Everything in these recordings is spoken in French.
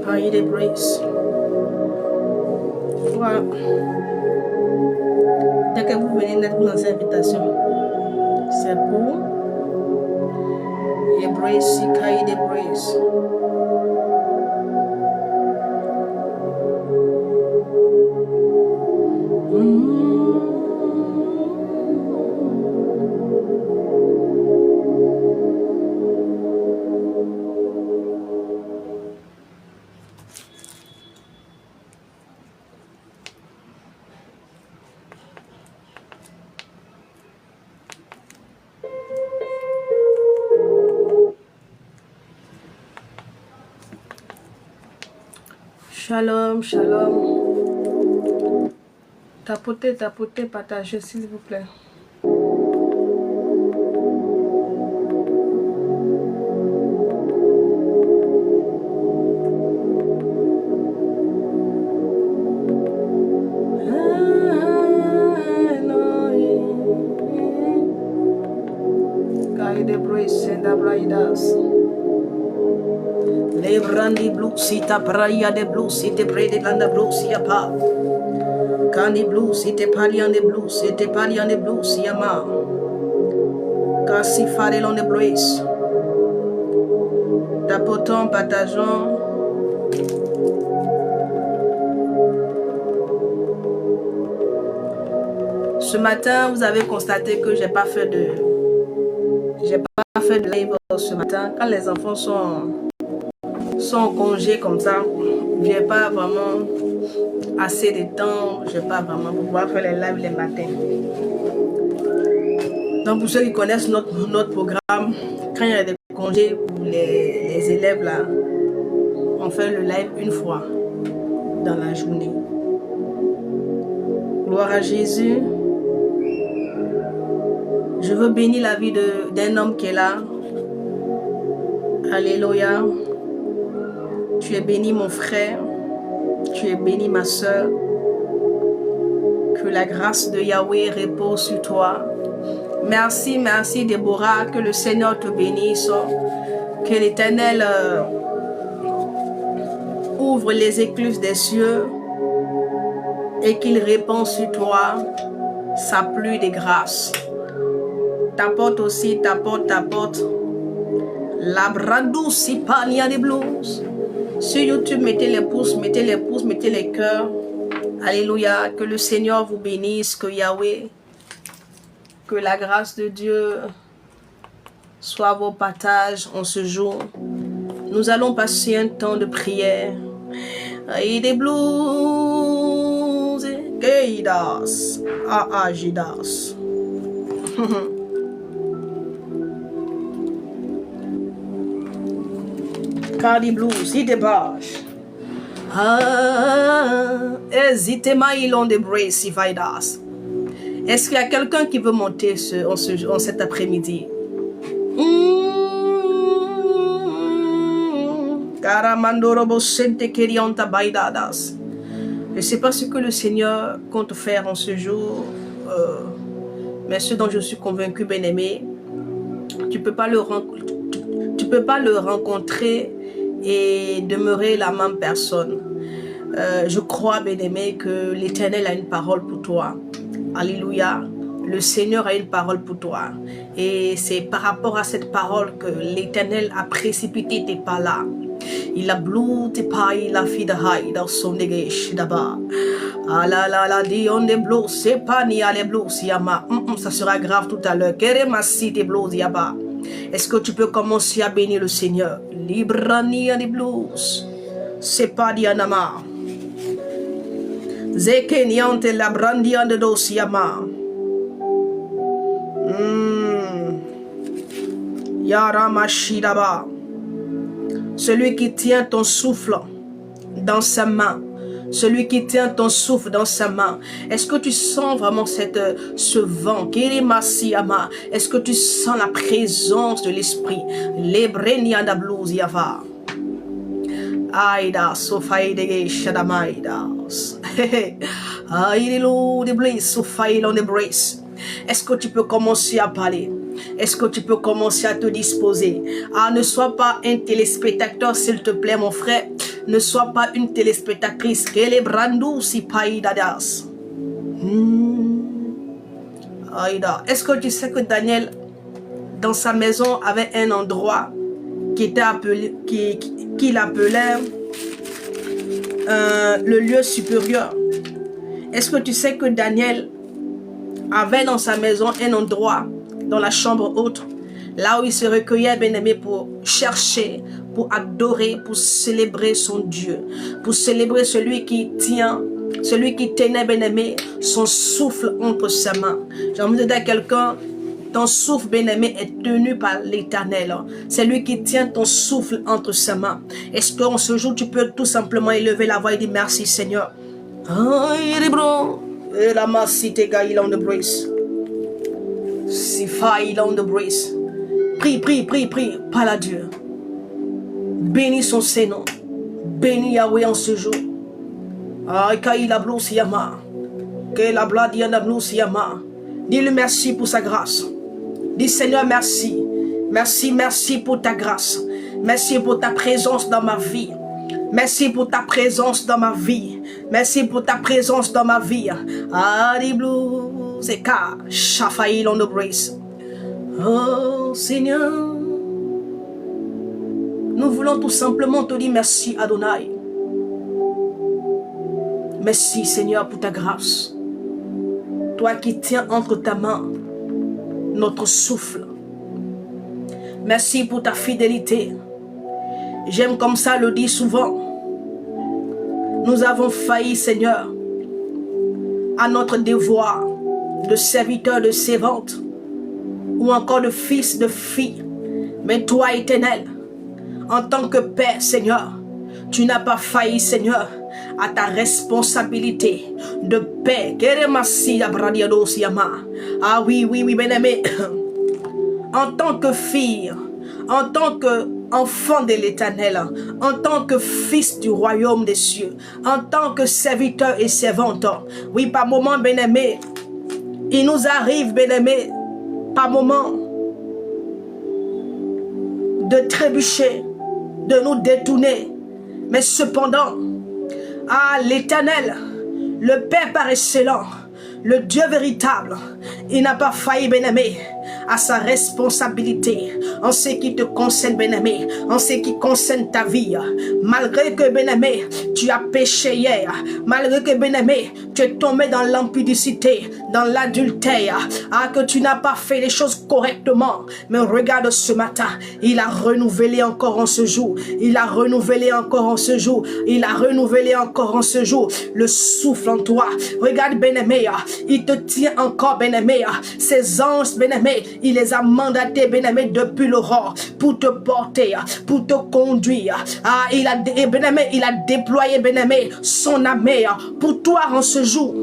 Paye les braces. Voilà. Dès que vous venez d'être dans cette invitation, c'est pour les braces, cahier des braces. Shalom, shalom. Tapotez, tapotez, partagez s'il vous plaît. Guide brace and abraidas. Le brandi blusita praia de blusite prede landa blusia pa. Cani blusite palian de blusite palian de blusia ma. Kasi farelon de brace. Tapotant, partageant. Ce matin, vous avez constaté que j'ai pas fait de live ce matin. Quand les enfants sont en congé comme ça, j'ai pas vraiment assez de temps, j'ai pas vraiment pour pouvoir faire les lives les matins. Donc pour ceux qui connaissent notre programme, quand il y a des congés pour les élèves là, on fait le live une fois dans la journée. Gloire à Jésus. Je veux bénir la vie d'un homme qui est là. Alléluia. Tu es béni mon frère. Tu es béni ma soeur. Que la grâce de Yahweh repose sur toi. Merci, merci Déborah. Que le Seigneur te bénisse. Que l'Éternel ouvre les écluses des cieux et qu'il répand sur toi sa pluie de grâce. T'apporte aussi, t'apporte. La bradou si pania des blues. Sur YouTube, mettez les pouces, mettez les cœurs. Alléluia. Que le Seigneur vous bénisse, que Yahweh, que la grâce de Dieu soit vos partages en ce jour. Nous allons passer un temps de prière. Et des blues, Geidas, Jidas. Cardi blues, il débâche. Hésitez il on the brace if I does. Est-ce qu'il y a quelqu'un qui veut monter en cet après-midi? Je ne sais pas ce que le Seigneur compte faire en ce jour, mais ce dont je suis convaincu, bien-aimé, tu peux pas le rencontrer et demeurer la même personne. Je crois, bien-aimé, que l'Éternel a une parole pour toi. Alléluia. Le Seigneur a une parole pour toi. Et c'est par rapport à cette parole que l'Éternel a précipité tes pas là. Il a blou tes pas, il a fait de haï dans son négèche d'abord. Ah là là là, dit on est blou, c'est pas ni à les blou, si yama. Ça sera grave tout à l'heure. Quelle est ma cité blou, yaba? Est-ce que tu peux commencer à bénir le Seigneur? Librani à les blues. C'est pas dianama. Zeke niante la brandian de dosiama. Yaramashidaba. Celui qui tient ton souffle dans sa main. Celui qui tient ton souffle dans sa main. Est-ce que tu sens vraiment ce vent? Est-ce que tu sens la présence de l'esprit? Lebreniandablouziava. Aïda, Sofaïde, Shadamaidas. Aïdilou, de bliss, Sofaïde, on the brace. Est-ce que tu peux commencer à parler? Est-ce que tu peux commencer à te disposer? Ah, ne sois pas un téléspectateur, s'il te plaît, mon frère. Ne sois pas une téléspectatrice. Est-ce que tu sais que Daniel, dans sa maison, avait un endroit qui était appelé, qu'il appelait le lieu supérieur? Est-ce que tu sais que Daniel avait dans sa maison un endroit, dans la chambre haute, là où il se recueillait, bien-aimé, pour chercher, pour adorer, pour célébrer son Dieu, pour célébrer celui qui tenait, bien-aimé, son souffle entre ses mains. J'ai envie de dire à quelqu'un, ton souffle, bien-aimé, est tenu par l'Éternel. C'est lui qui tient ton souffle entre ses mains. Est-ce qu'en ce jour, tu peux tout simplement élever la voix et dire merci, Seigneur? Et la massité gaïla on the brace. Si faille on the brace. Prie, prie, prie, prie. Parle à Dieu. Bénis son Seigneur. Bénis Yahweh en ce jour. Ah, kaïla blous yama. Que la bladiana blous yama. Dis-lui merci pour sa grâce. Dis Seigneur merci. Merci, merci pour ta grâce. Merci pour ta présence dans ma vie. Merci pour ta présence dans ma vie. Merci pour ta présence dans ma vie. Ari blue, c'est ka, shafail on the brace. Oh Seigneur, nous voulons tout simplement te dire merci Adonai. Merci Seigneur pour ta grâce. Toi qui tiens entre ta main notre souffle. Merci pour ta fidélité. J'aime comme ça le dire souvent. Nous avons failli, Seigneur, à notre devoir de serviteur, de servante, ou encore de fils, de fille. Mais toi, Éternel, en tant que Père, Seigneur, tu n'as pas failli, Seigneur, à ta responsabilité de Père. Ah oui, oui, oui, bien-aimé. En tant que fille, en tant que enfant de l'Éternel, en tant que fils du royaume des cieux, en tant que serviteur et servante. Oui, par moment, bien-aimé, il nous arrive, bien-aimé, par moment, de trébucher, de nous détourner. Mais cependant, ah, l'Éternel, le Père par excellence, le Dieu véritable, il n'a pas failli, bien-aimé, à sa responsabilité en ce qui te concerne, bien-aimé, en ce qui concerne ta vie. Malgré que, bien-aimé, tu as péché hier, malgré que, bien-aimé, tu es tombé dans l'impudicité, dans l'adultère, que tu n'as pas fait les choses correctement. Mais regarde ce matin, il a renouvelé encore en ce jour, il a renouvelé encore en ce jour, il a renouvelé encore en ce jour le souffle en toi. Regarde, bien-aimé, il te tient encore, bien-aimé, ses anges, bien-aimé, il les a mandatés, bien-aimé, depuis l'aurore pour te porter, pour te conduire. Il a déployé, bien-aimé, son armée pour toi en ce jour.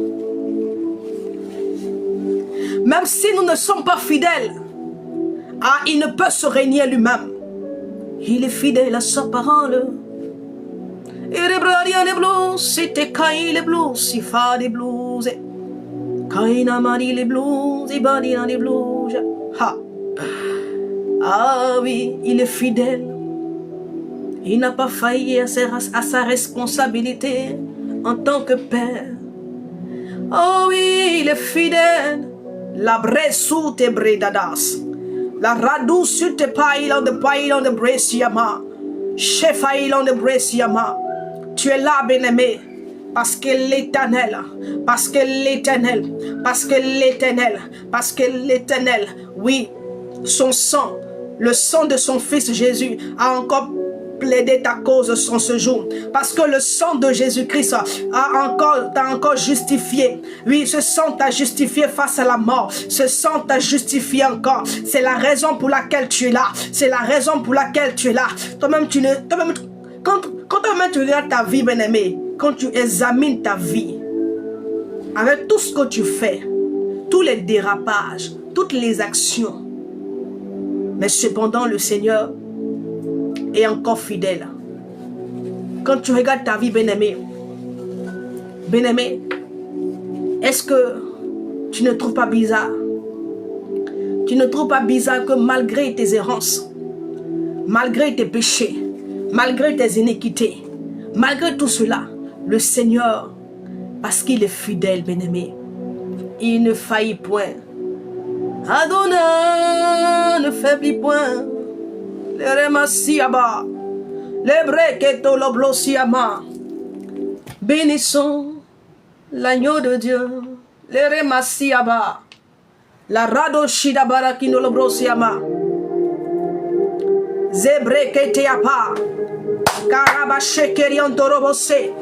Même si nous ne sommes pas fidèles, il ne peut se régner lui-même. Il est fidèle à sa parole. Et les bras des blues, c'était Caïn les blues, il fait des blues. Caïn a marié les blues, il va dire les blues. Ah oui, il est fidèle. Il n'a pas failli à sa responsabilité. en tant que Père. Oh oui, il est fidèle. La bresu te bredadas. La radou sur te paillan de bresiama. Chefaillan de bresiama. Tu es là, bien-aimé. Parce que l'Éternel, parce que l'Éternel, parce que l'Éternel, parce que l'Éternel, oui, son sang, le sang de son Fils Jésus a encore plaidé ta cause en ce jour. Parce que le sang de Jésus-Christ t'a encore justifié. Oui, ce sang t'a justifié face à la mort. Ce sang t'a justifié encore. C'est la raison pour laquelle tu es là. C'est la raison pour laquelle tu es là. Toi-même, quand toi-même tu regardes ta vie, bien-aimé, quand tu examines ta vie, avec tout ce que tu fais, tous les dérapages, toutes les actions, mais cependant le Seigneur est encore fidèle. Quand tu regardes ta vie, bien-aimé, est-ce que tu ne trouves pas bizarre? Tu ne trouves pas bizarre que malgré tes errances, malgré tes péchés, malgré tes iniquités, malgré tout cela, le Seigneur, parce qu'il est fidèle, bien-aimé, il ne faillit point. Adonai ne faiblit point. Le remasiaba, le breketo loblosiama. Bénissons l'agneau de Dieu. Le remasiaba, la radoshidabara kino loblosiama. Zebreketeapa, karabashekerion torobose.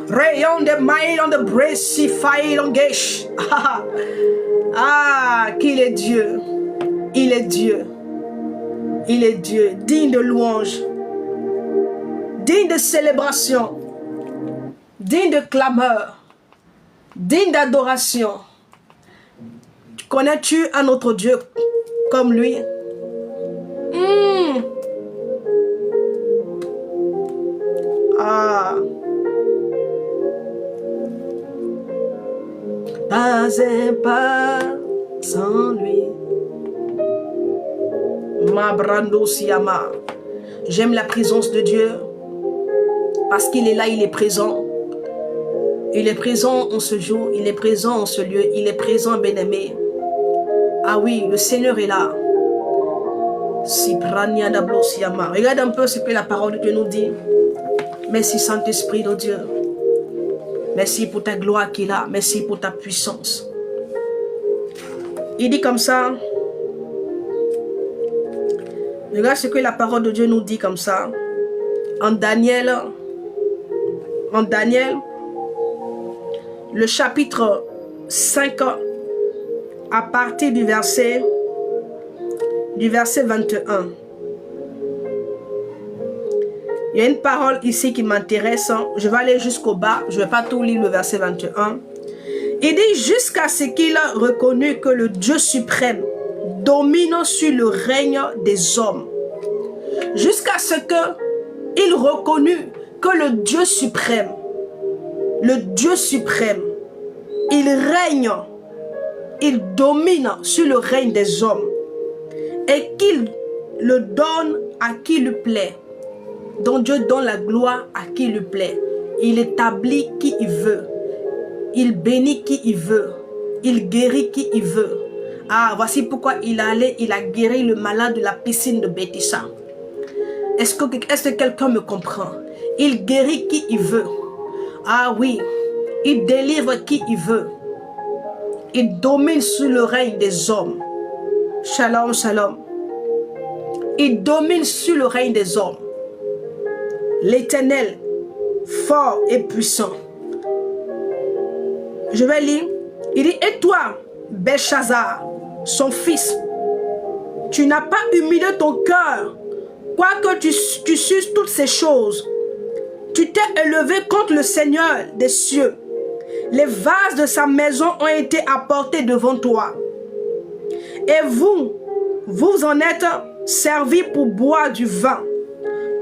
Rayon de maïl de bresi faïl en gesh. Ah, qu'il est Dieu. Il est Dieu. Il est Dieu, digne de louange, digne de célébration, digne de clameur, digne d'adoration. Connais-tu un autre Dieu comme lui? Ah. Pas un pas sans lui. Ma brando siama. J'aime la présence de Dieu parce qu'il est là, il est présent. Il est présent en ce jour, il est présent en ce lieu, il est présent, bien-aimé. Ah oui, le Seigneur est là. Si prania dablo siama. Regarde un peu ce que la parole de Dieu nous dit. Merci Saint-Esprit de Dieu. Merci pour ta gloire qu'il a. Merci pour ta puissance. Il dit comme ça. Regarde ce que la parole de Dieu nous dit comme ça. En Daniel, le chapitre 5, à partir du verset 21. Il y a une parole ici qui m'intéresse. Je vais aller jusqu'au bas. Je ne vais pas tout lire le verset 21. Il dit jusqu'à ce qu'il a reconnu que le Dieu suprême domine sur le règne des hommes. Jusqu'à ce qu'il reconnut que le Dieu suprême, il règne, il domine sur le règne des hommes et qu'il le donne à qui lui plaît. Donc Dieu donne la gloire à qui lui plaît. Il établit qui il veut. Il bénit qui il veut. Il guérit qui il veut. Ah, voici pourquoi il a guéri le malade de la piscine de Bethesda. Est-ce que quelqu'un me comprend? Il guérit qui il veut. Ah oui, il délivre qui il veut. Il domine sur le règne des hommes. Shalom, shalom. Il domine sur le règne des hommes. L'Éternel, fort et puissant. Je vais lire. Il dit, et toi, Belshazzar, son fils, tu n'as pas humilié ton cœur, quoique tu suces toutes ces choses. Tu t'es élevé contre le Seigneur des cieux. Les vases de sa maison ont été apportés devant toi. Et vous en êtes servis pour boire du vin.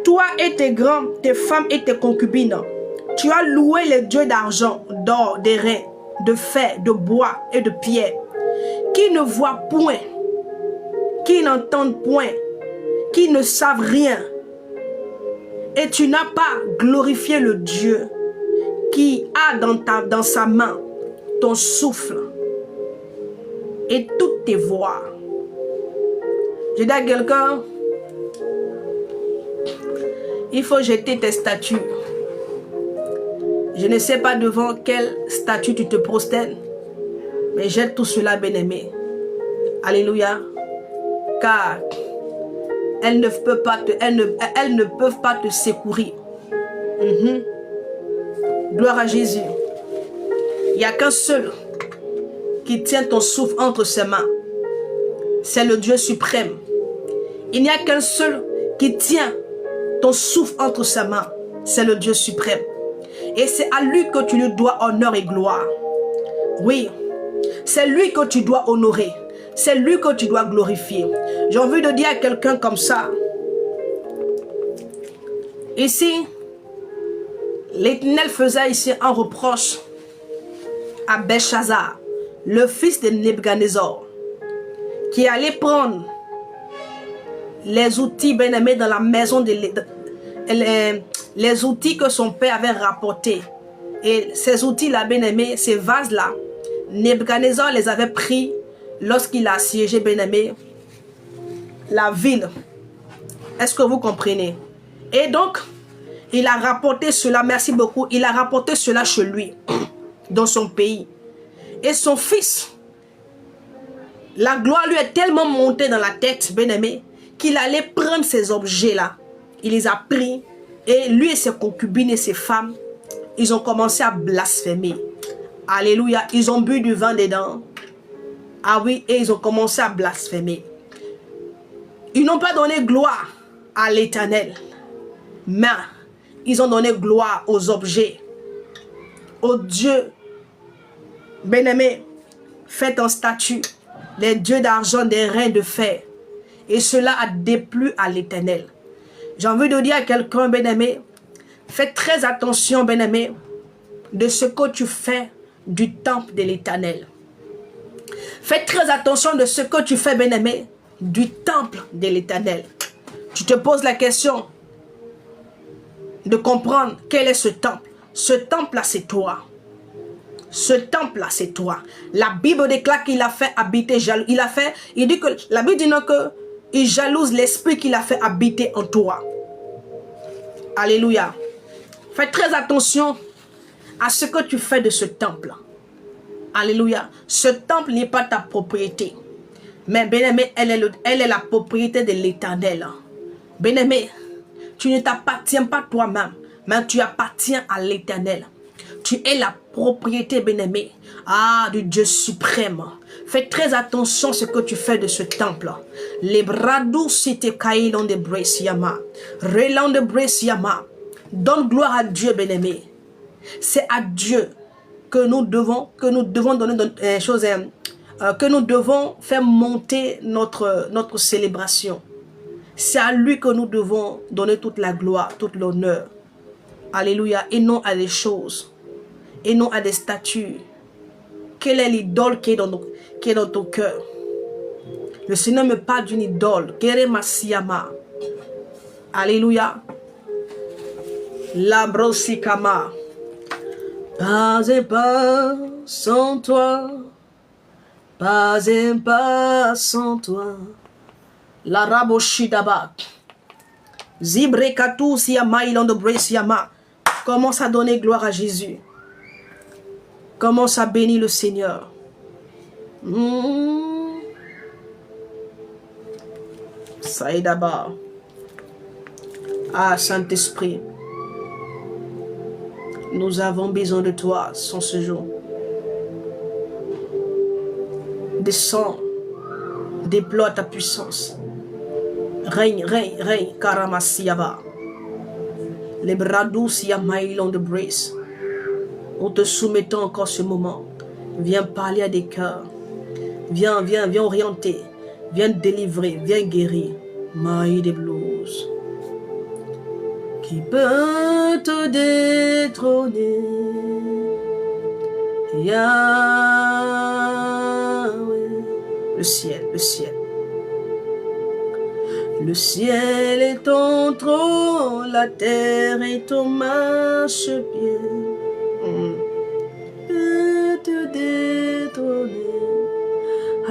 Toi et tes grands, tes femmes et tes concubines. Tu as loué les dieux d'argent, d'or, d'airain, de fer, de bois et de pierre, qui ne voient point, qui n'entendent point, qui ne savent rien. Et tu n'as pas glorifié le Dieu qui a dans sa main ton souffle et toutes tes voies. Je dis à quelqu'un, il faut jeter tes statues. Je ne sais pas devant quelle statue tu te prosternes, mais jette tout cela, bien-aimé. Alléluia. Car elles ne peuvent pas te secourir. Gloire à Jésus. Il n'y a qu'un seul qui tient ton souffle entre ses mains. C'est le Dieu suprême. Il n'y a qu'un seul qui tient ton souffle entre ses mains. C'est le Dieu suprême. Et c'est à lui que tu lui dois honneur et gloire. Oui, c'est lui que tu dois honorer. C'est lui que tu dois glorifier. J'ai envie de dire à quelqu'un comme ça. Ici, l'Éternel faisait ici un reproche à Belshazzar, le fils de Nebuchadnezzar, qui allait prendre les outils bien-aimés dans la maison de les outils que son père avait rapportés. Et ces outils-là, bien-aimés, ces vases-là, Nebuchadnezzar les avait pris lorsqu'il a assiégé, bien-aimé, la ville. Est-ce que vous comprenez? Et donc, il a rapporté cela, merci beaucoup, il a rapporté cela chez lui, dans son pays. Et son fils, la gloire lui est tellement montée dans la tête, bien-aimé, qu'il allait prendre ces objets-là. Il les a pris et lui et ses concubines et ses femmes, ils ont commencé à blasphémer. Alléluia, ils ont bu du vin dedans. Ah oui, et ils ont commencé à blasphémer. Ils n'ont pas donné gloire à l'Éternel, mais ils ont donné gloire aux objets, aux dieux. Bien-aimés, faites en statue les dieux d'argent, des reins de fer. Et cela a déplu à l'Éternel. J'ai envie de dire à quelqu'un, bien-aimé, fais très attention, bien-aimé, de ce que tu fais du temple de l'Éternel. Fais très attention de ce que tu fais, bien-aimé, du temple de l'Éternel. Tu te poses la question de comprendre quel est ce temple. Ce temple-là, c'est toi. Ce temple-là, c'est toi. La Bible déclare qu'il a fait habiter, il dit que, la Bible dit non que il jalouse l'esprit qu'il a fait habiter en toi. Alléluia. Fais très attention à ce que tu fais de ce temple. Alléluia. Ce temple n'est pas ta propriété. Mais bien-aimé, elle est la propriété de l'Éternel. Bien-aimé, tu ne t'appartiens pas toi-même, mais tu appartiens à l'Éternel. Tu es la propriété, bien-aimé, du Dieu suprême. Fais très attention à ce que tu fais de ce temple. Les bradous sites kaïlon de Bresiama. Relan de Bresiama. Donne gloire à Dieu, bien-aimé. C'est à Dieu que nous devons donner des choses, que nous devons faire monter notre célébration. C'est à lui que nous devons donner toute la gloire, toute l'honneur. Alléluia. Et non à des choses. Et non à des statues. Quelle est l'idole qui est dans ton cœur? Le Seigneur me parle d'une idole. Keremasiama. Alléluia. La brosikama. Pas un pas sans toi. Pas un pas sans toi. La raboshidaba. Zibrekatu siama ilando bresiama. Commence à donner gloire à Jésus. Commence à bénir le Seigneur. Saïdaba. Ah, Saint-Esprit. Nous avons besoin de toi sans ce jour. Descends. Déploie ta puissance. Règne, règne, règne. Karamasiaba. Les bras doux siamaïlon de Brace. Nous te soumettons encore ce moment. Viens parler à des cœurs. Viens orienter. Viens délivrer. Viens guérir. Maï des blues. Qui peut te détrôner? Yahweh. Le ciel, le ciel. Le ciel est ton trône, la terre est ton marchepied.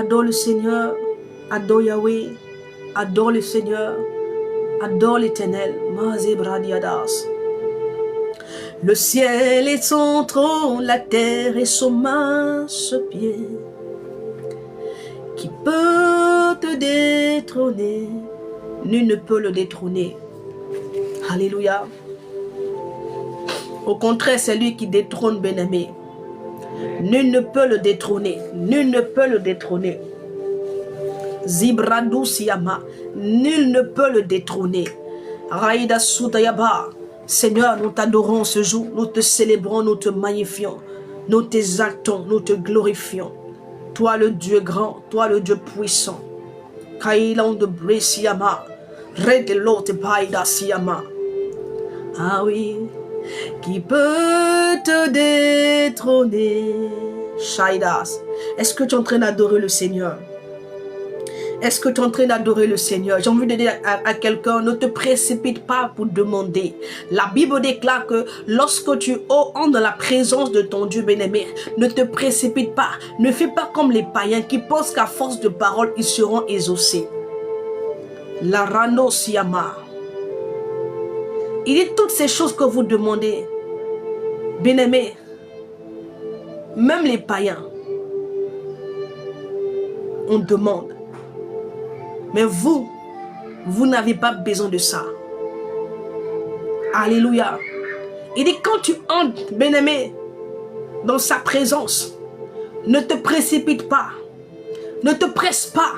Adore le Seigneur. Adore Yahweh. Adore le Seigneur. Adore l'Éternel. Le ciel est son trône, la terre est son marchepied. Qui peut te détrôner? Nul ne peut le détrôner. Alléluia. Au contraire, c'est lui qui détrône, bien-aimé. Nul ne peut le détrôner. Nul ne peut le détrôner. Zibradou Siyama. Nul ne peut le détrôner. Raïda Soutayaba. Seigneur, nous t'adorons ce jour. Nous te célébrons, nous te magnifions. Nous t'exaltons, nous te glorifions. Toi le Dieu grand, toi le Dieu puissant. Kaïlan de Bresiyama. Redelo te Païda Siyama. Ah oui. Qui peut te détrôner? Shaidas. Est-ce que tu es en train d'adorer le Seigneur? Est-ce que tu es en train d'adorer le Seigneur? J'ai envie de dire à quelqu'un, ne te précipite pas pour demander. La Bible déclare que lorsque tu entres dans la présence de ton Dieu bien-aimé, ne te précipite pas. Ne fais pas comme les païens qui pensent qu'à force de parole, ils seront exaucés. La Rano Siyama. Il dit toutes ces choses que vous demandez. Bien-aimé, même les païens, on demande. Mais vous n'avez pas besoin de ça. Alléluia. Il dit quand tu entres, bien-aimé, dans sa présence, ne te précipite pas. Ne te presse pas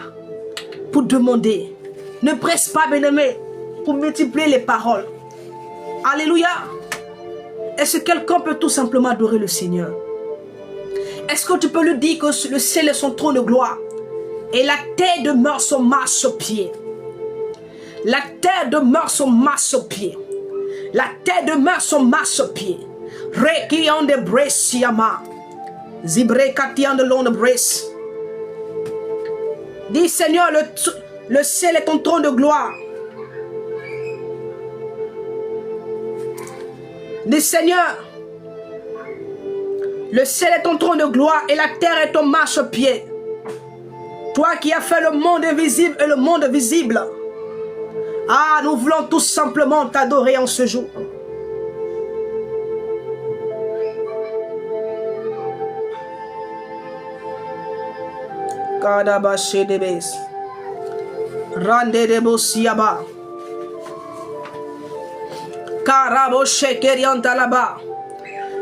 pour demander. Ne presse pas, bien-aimé, pour multiplier les paroles. Alléluia. Est-ce que quelqu'un peut tout simplement adorer le Seigneur? Est-ce que tu peux lui dire que le ciel est son trône de gloire et la terre demeure son marchepied? La terre demeure son marchepied. La terre demeure son marchepied. Rekian de Bresiyama. Zibre Katian de Lone Bres. Dis Seigneur, le ciel est ton trône de gloire. Dis Seigneur, le ciel est ton trône de gloire et la terre est ton marchepied. Toi qui as fait le monde invisible et le monde visible. Ah, nous voulons tout simplement t'adorer en ce jour. Kadabashi debes. Rande debo siaba. Karabo shekerianta là-bas.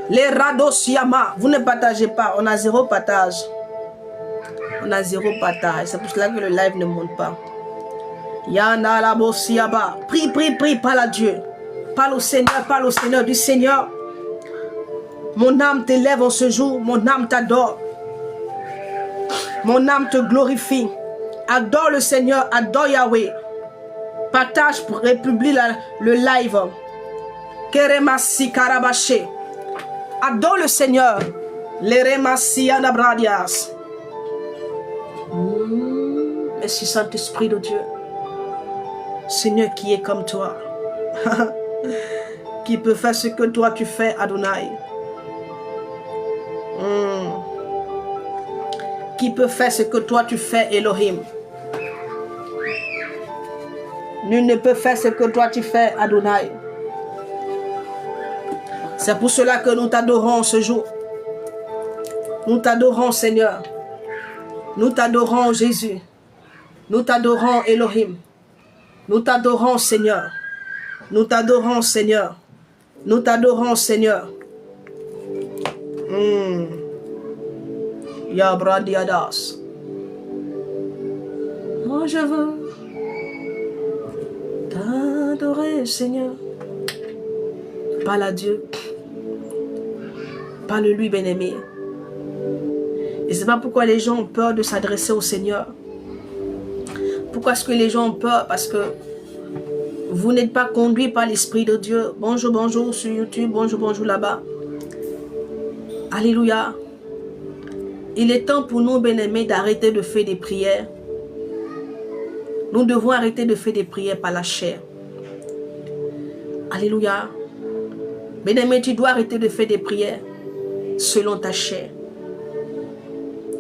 Les rados siama. Vous ne partagez pas. On a zéro partage. On a zéro partage. C'est pour cela que le live ne monte pas. Yana la siaba. Prie, prie, prie. Parle à Dieu. Parle au Seigneur du Seigneur. Mon âme t'élève en ce jour. Mon âme t'adore. Mon âme te glorifie. Adore le Seigneur. Adore Yahweh. Partage pour republier le live. Keremasi Karabaché. Adore le Seigneur. Leremasi Anabradias. Merci Saint-Esprit de Dieu. Seigneur qui est comme toi. Qui peut faire ce que toi tu fais, Adonai. Qui peut faire ce que toi tu fais, Elohim. Nul ne peut faire ce que toi tu fais, Adonai. C'est pour cela que nous t'adorons ce jour. Nous t'adorons, Seigneur. Nous t'adorons, Jésus. Nous t'adorons, Elohim. Nous t'adorons, Seigneur. Nous t'adorons, Seigneur. Nous t'adorons, Seigneur. Yabradiadas. Oh, je veux t'adorer, Seigneur. Parle à Dieu. Parle-lui, bien-aimé. Et c'est pas pourquoi les gens ont peur de s'adresser au Seigneur. Pourquoi est-ce que les gens ont peur? Parce que vous n'êtes pas conduit par l'Esprit de Dieu. Bonjour, bonjour sur YouTube. Bonjour, bonjour là-bas. Alléluia. Il est temps pour nous, bien-aimés, d'arrêter de faire des prières. Nous devons arrêter de faire des prières par la chair. Alléluia. Bien-aimé, tu dois arrêter de faire des prières selon ta chair.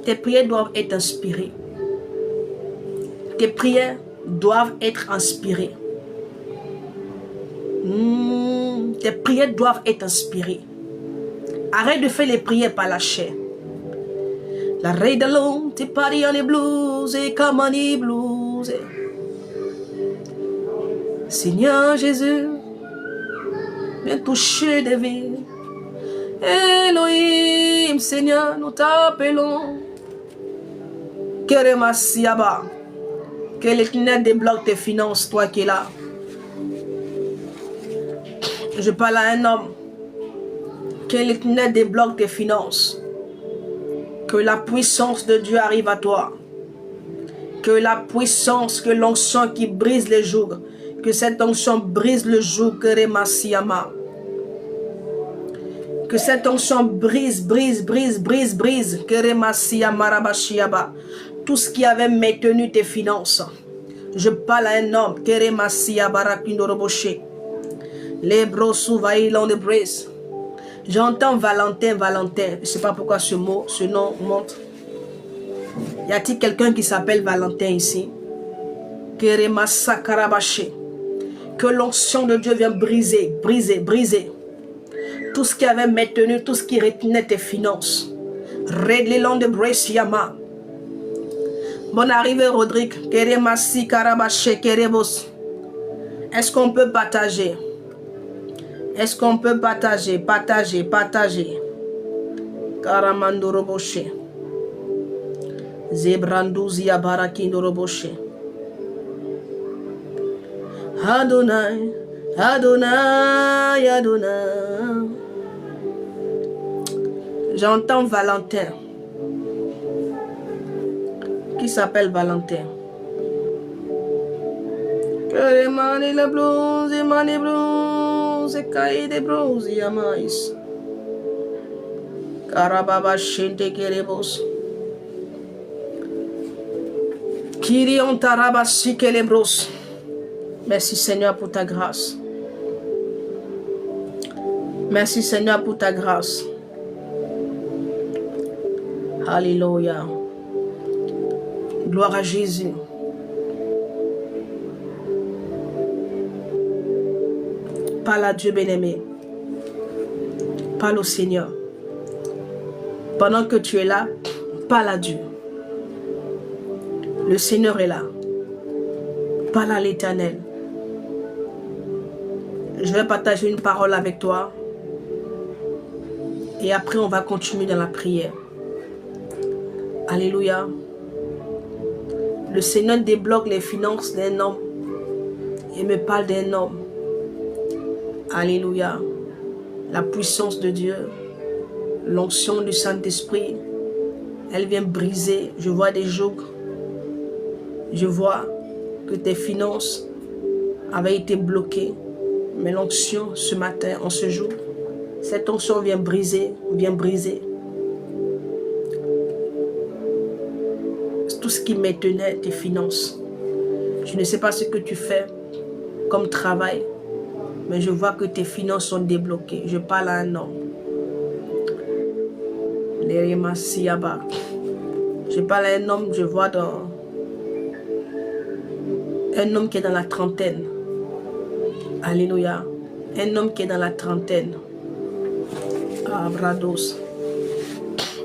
Tes prières doivent être inspirées. Tes prières doivent être inspirées. Tes prières doivent être inspirées. Arrête de faire les prières par la chair. La reine de l'homme, t'es pari en les blues et comme en les blues. Seigneur Jésus, viens toucher des vies. Elohim, Seigneur, nous t'appelons. Keremasiaba, que l'Éternel débloque tes finances, toi qui es là. Je parle à un homme. Que l'Éternel débloque tes finances. Que la puissance de Dieu arrive à toi. Que la puissance, que l'onction qui brise les jougs, que cette onction brise le joug, Keremasiama. Que cette onction brise, Keremasiama Rabashiaba. Tout ce qui avait maintenu tes finances. Je parle à un homme, Keremasiaba Rakindoroboshe. Les brossous vaillants de brise. J'entends Valentin. Je ne sais pas pourquoi ce nom monte. Y a-t-il quelqu'un qui s'appelle Valentin ici? Que l'onction de Dieu vienne briser. Tout ce qui avait maintenu, tout ce qui retenait tes finances. Règle-les de Bresciama. Bonne arrivée, Rodrigue. Est-ce qu'on peut partager? Est-ce qu'on peut partager? Karamando Roboshe. Zebrandouzia Barakindo Roboshe. Adonai. J'entends Valentin. Qui s'appelle Valentin? Que mani le blues, mani blues, caille de blues, yamais. Karababa shente kerebos. Kirion tarabasi kelebros. Merci Seigneur pour ta grâce. Merci Seigneur pour ta grâce. Alléluia. Gloire à Jésus. Parle à Dieu bien-aimé. Parle au Seigneur. Pendant que tu es là, parle à Dieu. Le Seigneur est là. Parle à l'Éternel. Je vais partager une parole avec toi. Et après, on va continuer dans la prière. Alléluia. Le Seigneur débloque les finances d'un homme. Il me parle d'un homme. Alléluia. La puissance de Dieu. L'onction du Saint-Esprit. Elle vient briser. Je vois des jougs. Je vois que tes finances avaient été bloquées. Mais l'onction ce matin, en ce jour, cette onction vient briser. Tout ce qui maintenait tes finances. Je ne sais pas ce que tu fais comme travail, mais je vois que tes finances sont débloquées. Je parle à un homme. Je parle à un homme, je vois un homme qui est dans la trentaine. Alléluia. Un homme qui est dans la trentaine. Ah, Brados.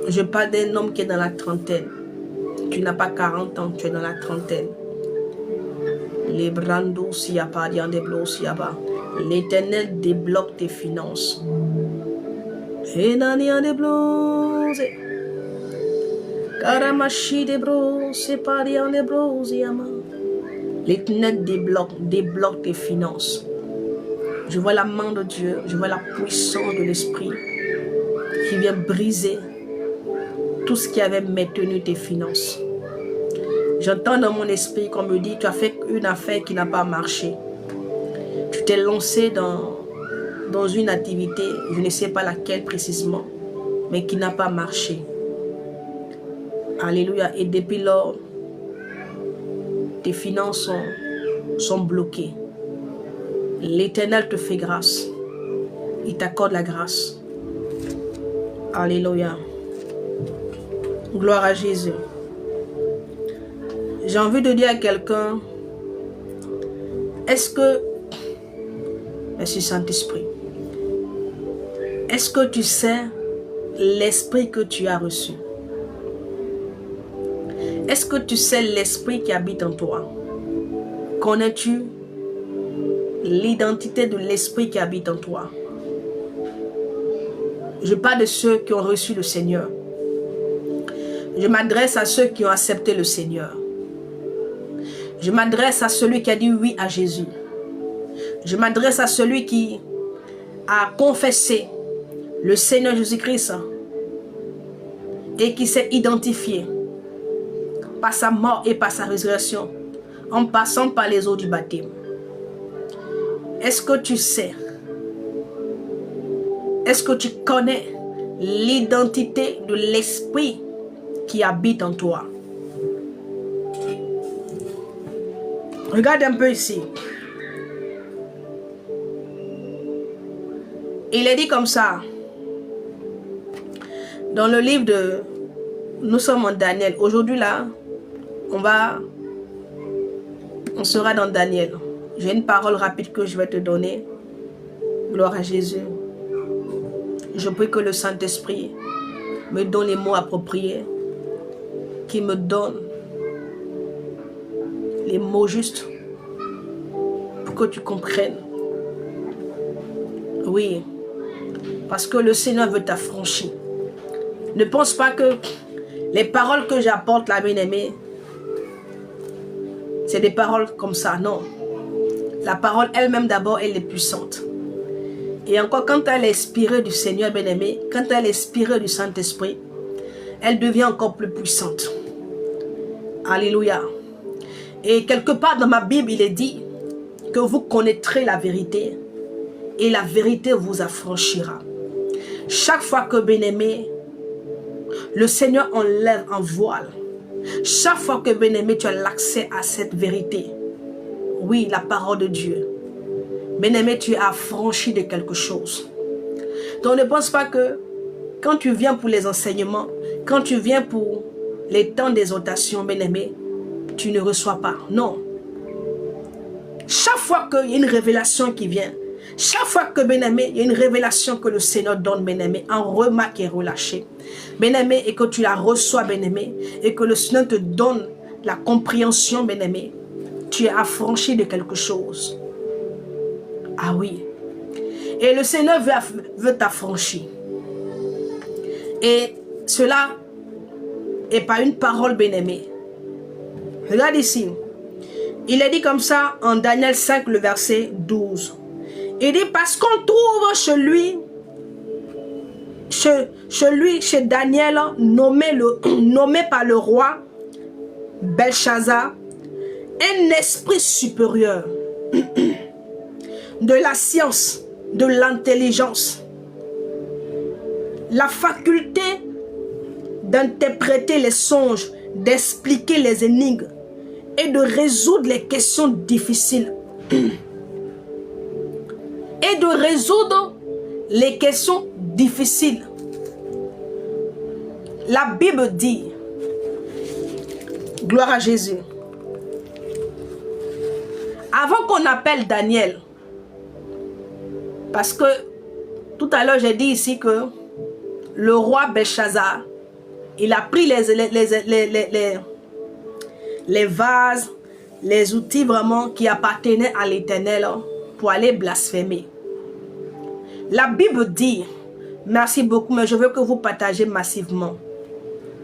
Je parle d'un homme qui est dans la trentaine. Tu n'as pas 40 ans, tu es dans la trentaine. Les brandos, s'il n'y a pas, l'Éternel débloque tes finances. Et Nania de blos. Karamashi de bros, c'est pas rien de bros, Yama. L'Éternel débloque tes finances. Je vois la main de Dieu, je vois la puissance de l'Esprit qui vient briser tout ce qui avait maintenu tes finances. J'entends dans mon esprit qu'on me dit, tu as fait une affaire qui n'a pas marché. Tu t'es lancé dans une activité, je ne sais pas laquelle précisément, mais qui n'a pas marché. Alléluia. Et depuis lors, tes finances sont bloquées. L'Éternel te fait grâce. Il t'accorde la grâce. Alléluia. Gloire à Jésus. J'ai envie de dire à quelqu'un, est-ce que, merci Saint-Esprit, est-ce que tu sais l'esprit que tu as reçu? Est-ce que tu sais l'esprit qui habite en toi? Connais-tu l'identité de l'esprit qui habite en toi? Je parle de ceux qui ont reçu le Seigneur. Je m'adresse à ceux qui ont accepté le Seigneur. Je m'adresse à celui qui a dit oui à Jésus. Je m'adresse à celui qui a confessé le Seigneur Jésus-Christ et qui s'est identifié par sa mort et par sa résurrection en passant par les eaux du baptême. Est-ce que tu sais? Est-ce que tu connais l'identité de l'esprit qui habite en toi? Regarde un peu ici. Il est dit comme ça. Dans le livre de... Nous sommes en Daniel. Aujourd'hui là, on sera dans Daniel. J'ai une parole rapide que je vais te donner. Gloire à Jésus. Je prie que le Saint-Esprit me donne les mots appropriés, qu'il me donne les mots justes pour que tu comprennes. Oui, parce que le Seigneur veut t'affranchir. Ne pense pas que les paroles que j'apporte, la bien-aimée, c'est des paroles comme ça, non. La parole elle-même d'abord, elle est puissante. Et encore, quand elle est inspirée du Seigneur bien-aimé, quand elle est inspirée du Saint-Esprit, elle devient encore plus puissante. Alléluia. Et quelque part dans ma Bible, il est dit que vous connaîtrez la vérité et la vérité vous affranchira. Chaque fois que, bien-aimé, le Seigneur enlève un voile, chaque fois que, bien-aimé, tu as l'accès à cette vérité, oui, la parole de Dieu, bien-aimé, tu es affranchi de quelque chose. Donc ne pense pas que quand tu viens pour les enseignements, quand tu viens pour les temps d'exhortation, bien-aimé, tu ne reçois pas. Non. Chaque fois qu'il y a une révélation qui vient, chaque fois que, bien-aimé, il y a une révélation que le Seigneur donne, bien-aimé, un remarque est relâché, bien-aimé, et que tu la reçois, bien-aimé, et que le Seigneur te donne la compréhension, bien-aimé, tu es affranchi de quelque chose. Ah oui. Et le Seigneur veut t'affranchir. Et cela est pas une parole, bien-aimée. Regarde ici. Il est dit comme ça en Daniel 5, le verset 12. Il dit parce qu'on trouve chez Daniel, nommé par le roi Belshazzar, un esprit supérieur de la science, de l'intelligence, la faculté d'interpréter les songes, d'expliquer les énigmes et de résoudre les questions difficiles. Et de résoudre les questions difficiles. La Bible dit, gloire à Jésus, avant qu'on appelle Daniel, parce que tout à l'heure j'ai dit ici que le roi Belshazzar, il a pris les vases, les outils vraiment qui appartenaient à l'Éternel pour aller blasphémer. La Bible dit, merci beaucoup, mais je veux que vous partagez massivement.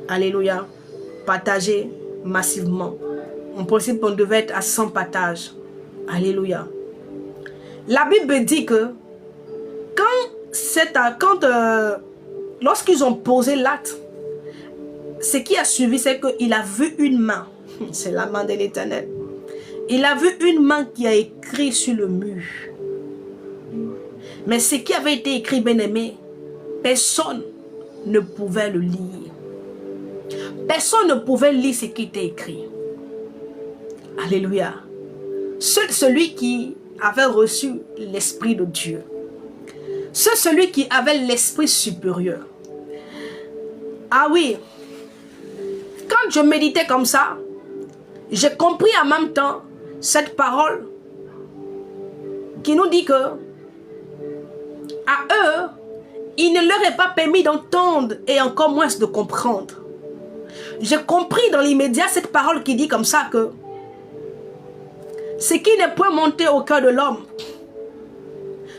Alléluia. Partagez massivement. En principe, on devait être à 100 partages. Alléluia. La Bible dit que lorsqu'ils ont posé l'acte, ce qui a suivi, c'est qu'il a vu une main. C'est la main de l'Éternel. Il a vu une main qui a écrit sur le mur. Mais ce qui avait été écrit, bien-aimé, personne ne pouvait le lire. Personne ne pouvait lire ce qui était écrit. Alléluia. Seul celui qui avait reçu l'Esprit de Dieu. Seul celui qui avait l'Esprit supérieur. Ah oui. Quand je méditais comme ça, j'ai compris en même temps cette parole qui nous dit que à eux, il ne leur est pas permis d'entendre et encore moins de comprendre. J'ai compris dans l'immédiat cette parole qui dit comme ça que ce qui n'est point monté au cœur de l'homme,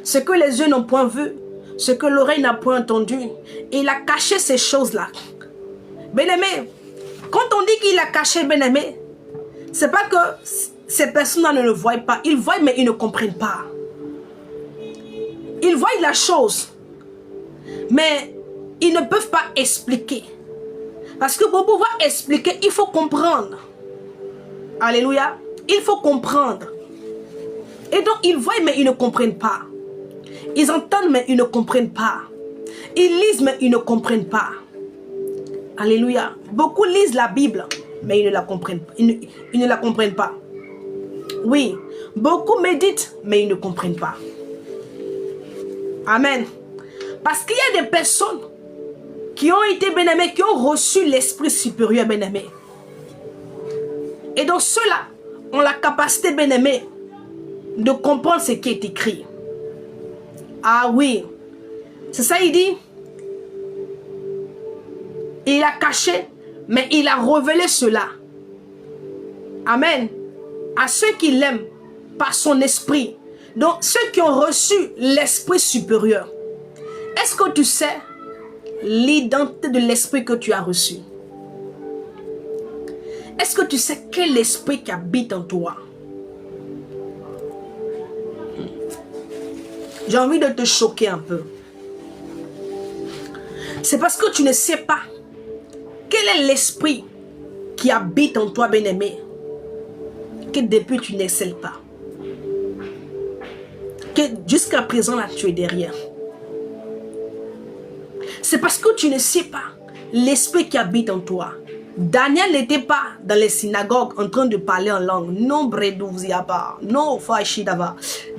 ce que les yeux n'ont point vu, ce que l'oreille n'a point entendu, il a caché ces choses-là. Bien-aimé, quand on dit qu'il a caché, bien-aimé, c'est pas que ces personnes-là ne le voient pas. Ils voient, mais ils ne comprennent pas. Ils voient la chose, mais ils ne peuvent pas expliquer. Parce que pour pouvoir expliquer, il faut comprendre. Alléluia. Il faut comprendre. Et donc, ils voient, mais ils ne comprennent pas. Ils entendent, mais ils ne comprennent pas. Ils lisent, mais ils ne comprennent pas. Alléluia. Beaucoup lisent la Bible, mais ils ne la comprennent pas. Ils ne la comprennent pas. Oui. Beaucoup méditent, mais ils ne comprennent pas. Amen. Parce qu'il y a des personnes qui ont été bien-aimés, qui ont reçu l'esprit supérieur bien-aimé. Et donc ceux-là ont la capacité bien-aimé de comprendre ce qui est écrit. Ah oui. C'est ça il dit. Il a caché, mais il a révélé cela. Amen. À ceux qui l'aiment par son esprit. Donc ceux qui ont reçu l'esprit supérieur. Est-ce que tu sais l'identité de l'esprit que tu as reçu? Est-ce que tu sais quel esprit qui habite en toi? J'ai envie de te choquer un peu. C'est parce que tu ne sais pas quel est l'esprit qui habite en toi, bien-aimé, que depuis tu n'excelles pas. Que jusqu'à présent, là, tu es derrière. C'est parce que tu ne sais pas l'esprit qui habite en toi. Daniel n'était pas dans les synagogues en train de parler en langue. Non, Bredouziaba. Non, Fashidava.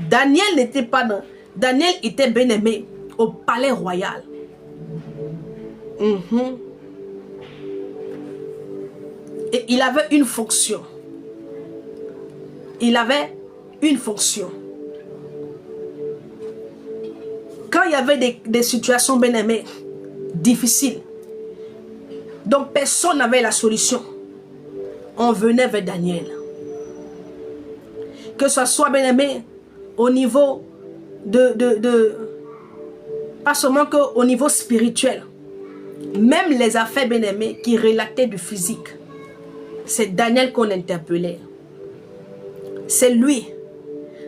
Daniel n'était pas dans... Daniel était bien-aimé au palais royal. Et il avait une fonction. Il avait une fonction. Quand il y avait des situations bien-aimées, difficiles, donc personne n'avait la solution, on venait vers Daniel. Que ce soit bien-aimé au niveau pas seulement qu'au niveau spirituel, même les affaires bien-aimées qui relataient du physique, c'est Daniel qu'on interpellait. C'est lui.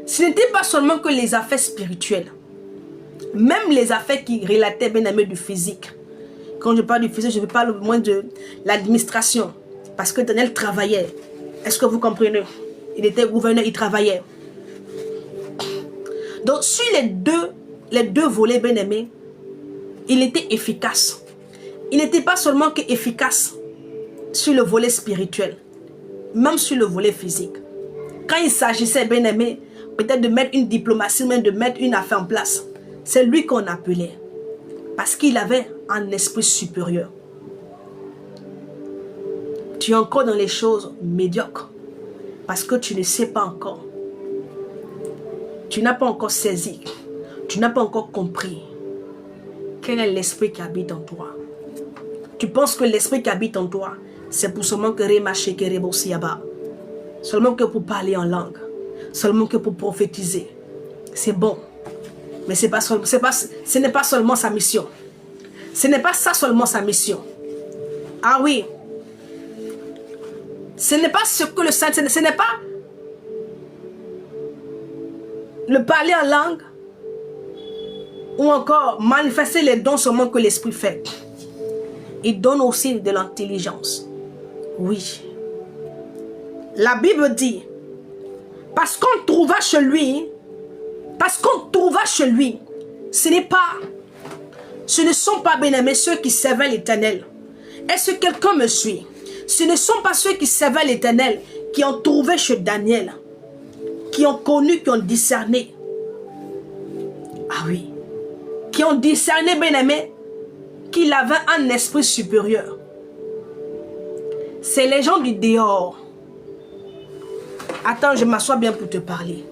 Ce n'était pas seulement que les affaires spirituelles, même les affaires qui relataient bien-aimé du physique. Quand je parle du physique, je parle au moins de l'administration. Parce que Daniel travaillait. Est-ce que vous comprenez? Il était gouverneur, il travaillait. Donc sur les deux volets bien-aimés, il était efficace. Il n'était pas seulement que efficace sur le volet spirituel, même sur le volet physique. Quand il s'agissait, bien-aimé, peut-être de mettre une diplomatie, même de mettre une affaire en place, c'est lui qu'on appelait. Parce qu'il avait un esprit supérieur. Tu es encore dans les choses médiocres. Parce que tu ne sais pas encore. Tu n'as pas encore saisi. Tu n'as pas encore compris. Quel est l'esprit qui habite en toi? Tu penses que l'esprit qui habite en toi, c'est pour seulement que seulement que pour parler en langue. Seulement que pour prophétiser. C'est bon. Mais ce n'est pas seulement sa mission. Ce n'est pas ça seulement sa mission. Ah oui. Ce n'est pas ce que le Saint... Ce n'est pas le parler en langue ou encore manifester les dons seulement que l'Esprit fait. Il donne aussi de l'intelligence. Oui. La Bible dit, parce qu'on trouva chez lui, ce ne sont pas bien-aimés ceux qui servaient l'Éternel. Est-ce que quelqu'un me suit? Ce ne sont pas ceux qui servaient l'Éternel qui ont trouvé chez Daniel, qui ont connu, qui ont discerné. Ah oui. Qui ont discerné, bien-aimé, qu'il avait un esprit supérieur. C'est les gens du dehors. Attends, je m'assois bien pour te parler.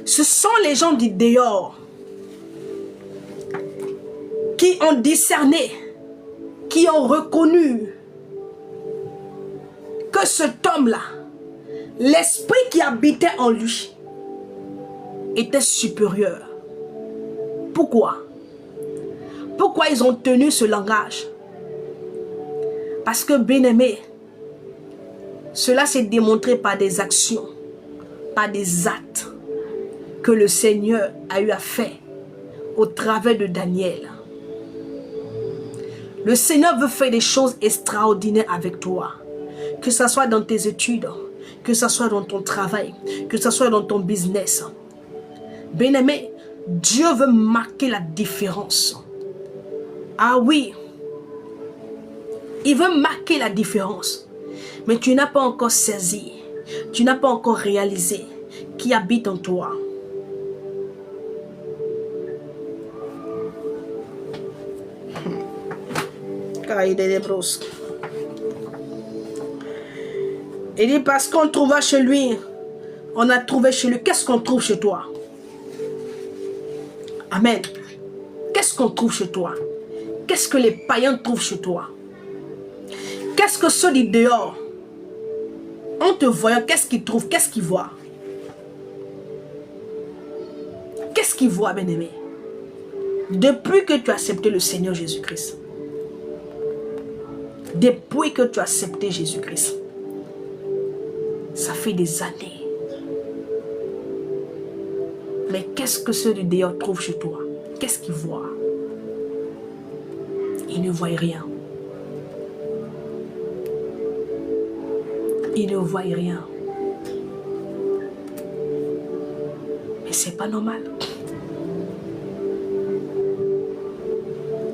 Ce sont les gens du dehors qui ont discerné, qui ont reconnu que cet homme-là, l'esprit qui habitait en lui, était supérieur. Pourquoi? Pourquoi ils ont tenu ce langage? Parce que, bien-aimé, cela s'est démontré par des actions, par des actes que le Seigneur a eu à faire au travers de Daniel. Le Seigneur veut faire des choses extraordinaires avec toi. Que ce soit dans tes études, que ce soit dans ton travail, que ce soit dans ton business. Bien-aimé, Dieu veut marquer la différence. Ah oui, il veut marquer la différence. Mais tu n'as pas encore saisi, tu n'as pas encore réalisé qui habite en toi. Il dit parce qu'on trouva chez lui, on a trouvé chez lui. Qu'est-ce qu'on trouve chez toi? Amen. Qu'est-ce qu'on trouve chez toi? Qu'est-ce que les païens trouvent chez toi? Qu'est-ce que ceux du dehors, en te voyant, qu'est-ce qu'ils trouvent? Qu'est-ce qu'ils voient? Qu'est-ce qu'ils voient, bien-aimé? Depuis que tu as accepté le Seigneur Jésus-Christ, depuis que tu as accepté Jésus-Christ, ça fait des années. Mais qu'est-ce que ceux du dehors trouvent chez toi? Qu'est-ce qu'ils voient? Ils ne voient rien. Ils ne voient rien. Mais c'est pas normal.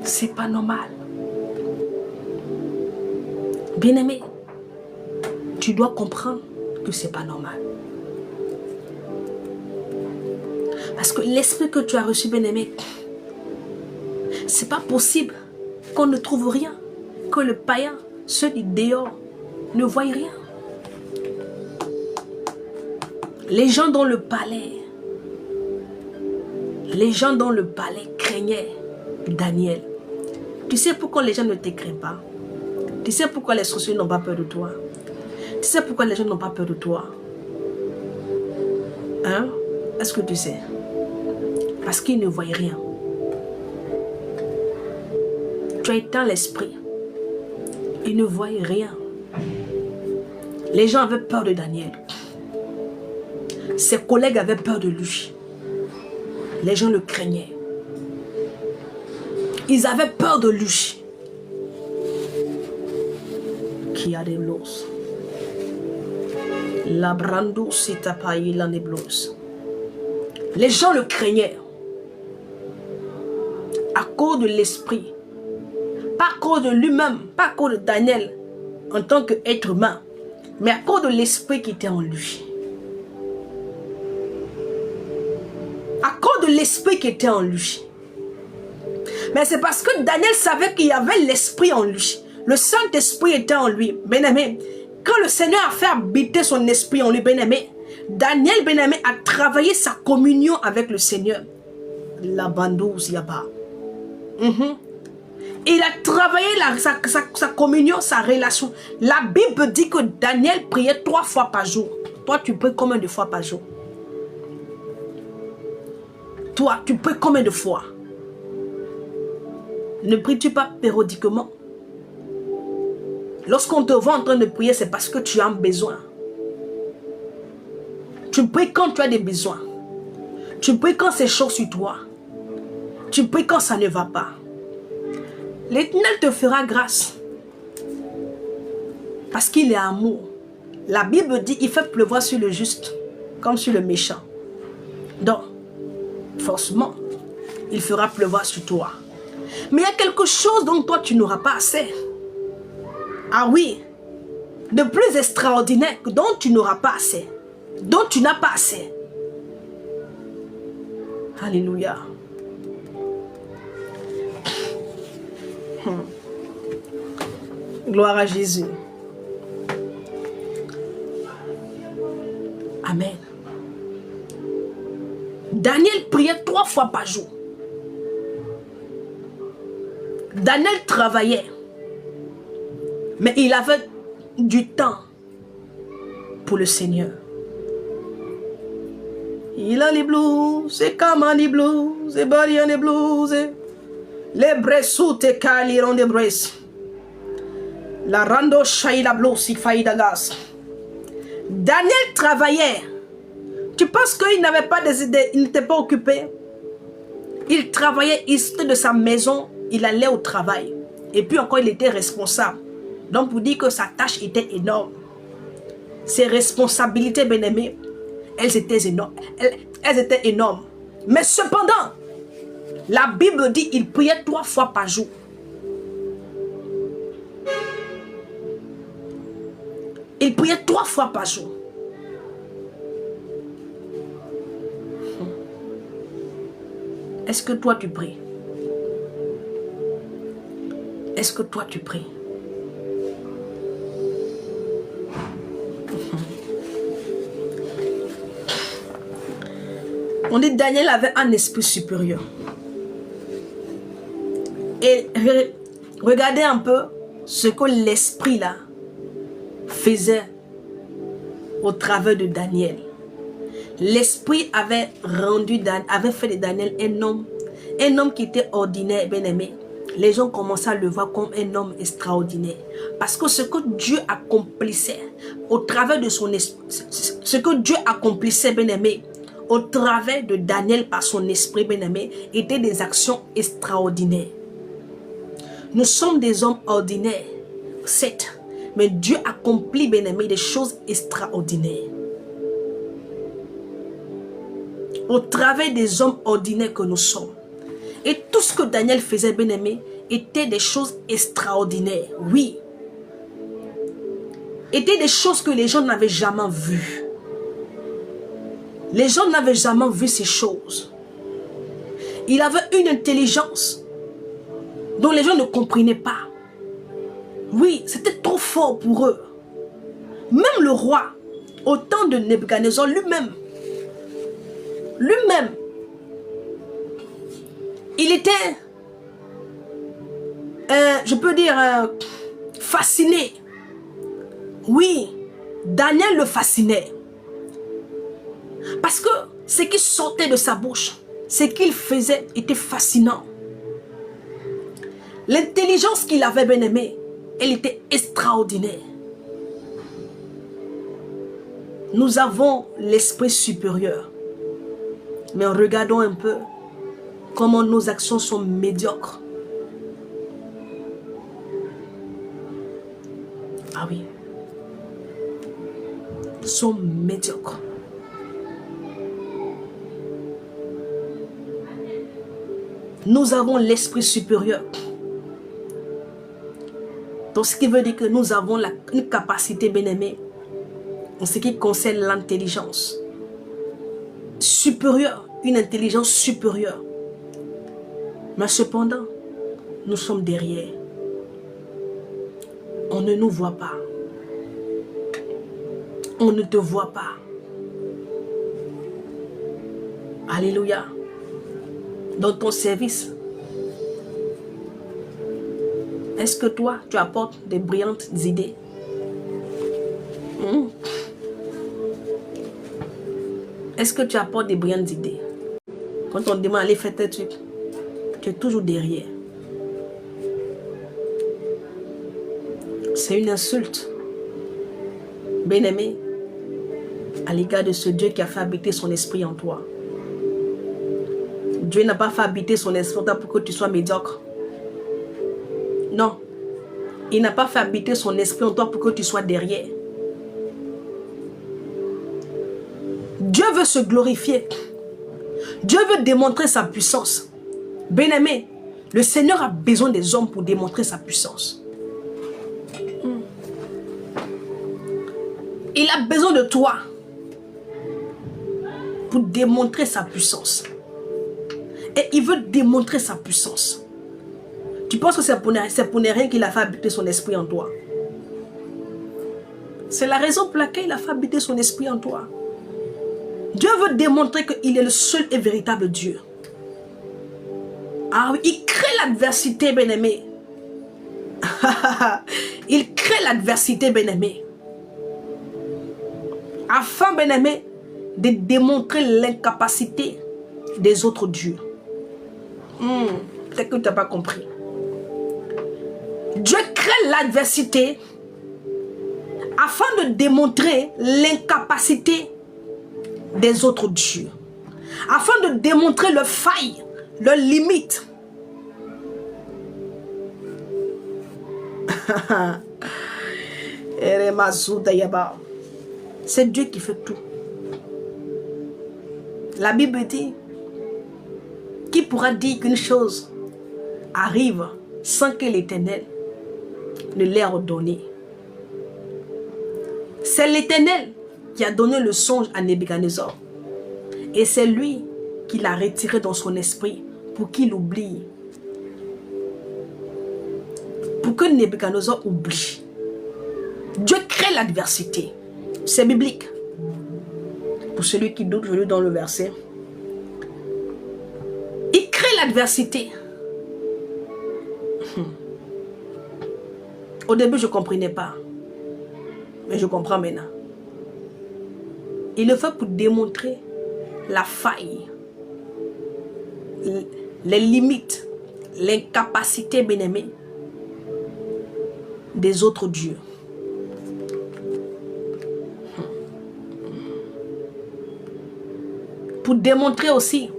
C'est pas normal. Bien-aimé, tu dois comprendre que c'est pas normal. Parce que l'esprit que tu as reçu, bien-aimé, c'est pas possible qu'on ne trouve rien, que le païen, ceux du dehors, ne voient rien. Les gens dans le palais craignaient Daniel. Tu sais pourquoi les gens ne te craignent pas? Tu sais pourquoi les sorciers n'ont pas peur de toi? Tu sais pourquoi les gens n'ont pas peur de toi? Hein? Est-ce que tu sais? Parce qu'ils ne voient rien. Tu as éteint l'esprit. Ils ne voient rien. Les gens avaient peur de Daniel. Ses collègues avaient peur de lui. Les gens le craignaient. Ils avaient peur de lui. Qui a des blos. La brando s'itapaï la neblos. Les gens le craignaient. À cause de l'esprit. Pas à cause de lui-même. Pas à cause de Daniel en tant qu'être humain. Mais à cause de l'esprit qui était en lui. À cause de l'esprit qui était en lui. Mais c'est parce que Daniel savait qu'il y avait l'esprit en lui. Le Saint-Esprit était en lui. Bien-aimé, quand le Seigneur a fait habiter son esprit en lui, bien-aimé, Daniel, bien-aimé, a travaillé sa communion avec le Seigneur. La bandouse yaba. Il a travaillé sa communion, sa relation. La Bible dit que Daniel priait 3 fois par jour. Toi, tu pries combien de fois par jour? Toi, tu pries combien de fois? Ne pries-tu pas périodiquement? Lorsqu'on te voit en train de prier, c'est parce que tu as un besoin. Tu pries quand tu as des besoins. Tu pries quand c'est chaud sur toi. Tu pries quand ça ne va pas. L'Éternel te fera grâce. Parce qu'il est amour. La Bible dit qu'il fait pleuvoir sur le juste comme sur le méchant. Donc, forcément, il fera pleuvoir sur toi. Mais il y a quelque chose dont toi tu n'auras pas assez. Ah oui, de plus extraordinaire dont tu n'auras pas assez. Dont tu n'as pas assez. Alléluia. Gloire à Jésus. Amen. Daniel priait 3 fois par jour. Daniel travaillait. Mais il avait du temps pour le Seigneur. Il a les blues, c'est comme les blues, c'est barrière les blues. Les bressous te caliront des bresses. La rando shaïla blues, il faillit d'agas. Daniel travaillait. Tu penses qu'il n'avait pas des idées, il n'était pas occupé? Il travaillait, il sortait de sa maison, il allait au travail. Et puis encore, il était responsable. Donc, pour dire que sa tâche était énorme. Ses responsabilités, bien-aimées, elles étaient énormes. Elles étaient énormes. Mais cependant, la Bible dit qu'il priait 3 fois par jour. Il priait 3 fois par jour. Est-ce que toi tu pries? Est-ce que toi tu pries? On dit Daniel avait un esprit supérieur. Et regardez un peu ce que l'esprit là faisait au travers de Daniel. L'esprit avait fait de Daniel un homme qui était ordinaire, bien aimé. Les gens commençaient à le voir comme un homme extraordinaire. Parce que ce que Dieu accomplissait au travers de son esprit, ce que Dieu accomplissait, bien aimé, au travers de Daniel par son esprit, bien aimé, étaient des actions extraordinaires. Nous sommes des hommes ordinaires, certes, mais Dieu accomplit, bien aimé, des choses extraordinaires. Au travers des hommes ordinaires que nous sommes. Et tout ce que Daniel faisait, bien aimé, était des choses extraordinaires. Oui. Étaient des choses que les gens n'avaient jamais vues. Les gens n'avaient jamais vu ces choses. Il avait une intelligence dont les gens ne comprenaient pas. Oui, c'était trop fort pour eux. Même le roi, au temps de Nebuchadnezzar lui-même, il était, je peux dire, fasciné. Oui, Daniel le fascinait. Parce que ce qui sortait de sa bouche, ce qu'il faisait était fascinant. L'intelligence qu'il avait, bien aimé, elle était extraordinaire. Nous avons l'esprit supérieur. Mais regardons un peu comment nos actions sont médiocres. Ah oui. Sont médiocres. Nous avons l'esprit supérieur. Donc ce qui veut dire que nous avons une capacité, bien aimée, en ce qui concerne l'intelligence supérieure, une intelligence supérieure. Mais cependant, nous sommes derrière. On ne nous voit pas. On ne te voit pas. Alléluia. Dans ton service, est-ce que toi, tu apportes des brillantes idées? Est-ce que tu apportes des brillantes idées? Quand on te demande d'aller faire tes trucs, tu es toujours derrière. C'est une insulte, bien-aimé, à l'égard de ce Dieu qui a fait habiter son esprit en toi. Dieu n'a pas fait habiter son esprit en toi pour que tu sois médiocre. Non. Il n'a pas fait habiter son esprit en toi pour que tu sois derrière. Dieu veut se glorifier. Dieu veut démontrer sa puissance. Bien-aimé, le Seigneur a besoin des hommes pour démontrer sa puissance. Il a besoin de toi pour démontrer sa puissance. Et il veut démontrer sa puissance. Tu penses que c'est pour ne rien qu'il a fait habiter son esprit en toi? C'est la raison pour laquelle il a fait habiter son esprit en toi. Dieu veut démontrer qu'il est le seul et véritable Dieu. Ah oui, il crée l'adversité, bien-aimé. Il crée l'adversité, bien-aimé. Afin, bien-aimé, de démontrer l'incapacité des autres dieux. Peut-être que tu n'as pas compris. Dieu crée l'adversité afin de démontrer l'incapacité des autres dieux. Afin de démontrer leurs failles, leurs limites. C'est Dieu qui fait tout. La Bible dit, qui pourra dire qu'une chose arrive sans que l'Éternel ne l'ait ordonné? C'est l'Éternel qui a donné le songe à Nebuchadnezzar. Et c'est lui qui l'a retiré dans son esprit pour qu'il oublie. Pour que Nebuchadnezzar oublie. Dieu crée l'adversité. C'est biblique. Pour celui qui doute, je lis dans le verset. Il crée l'adversité. Au début, je ne comprenais pas. Mais je comprends maintenant. Il le fait pour démontrer la faille, les limites, l'incapacité, bien-aimée, des autres dieux. Pour démontrer aussi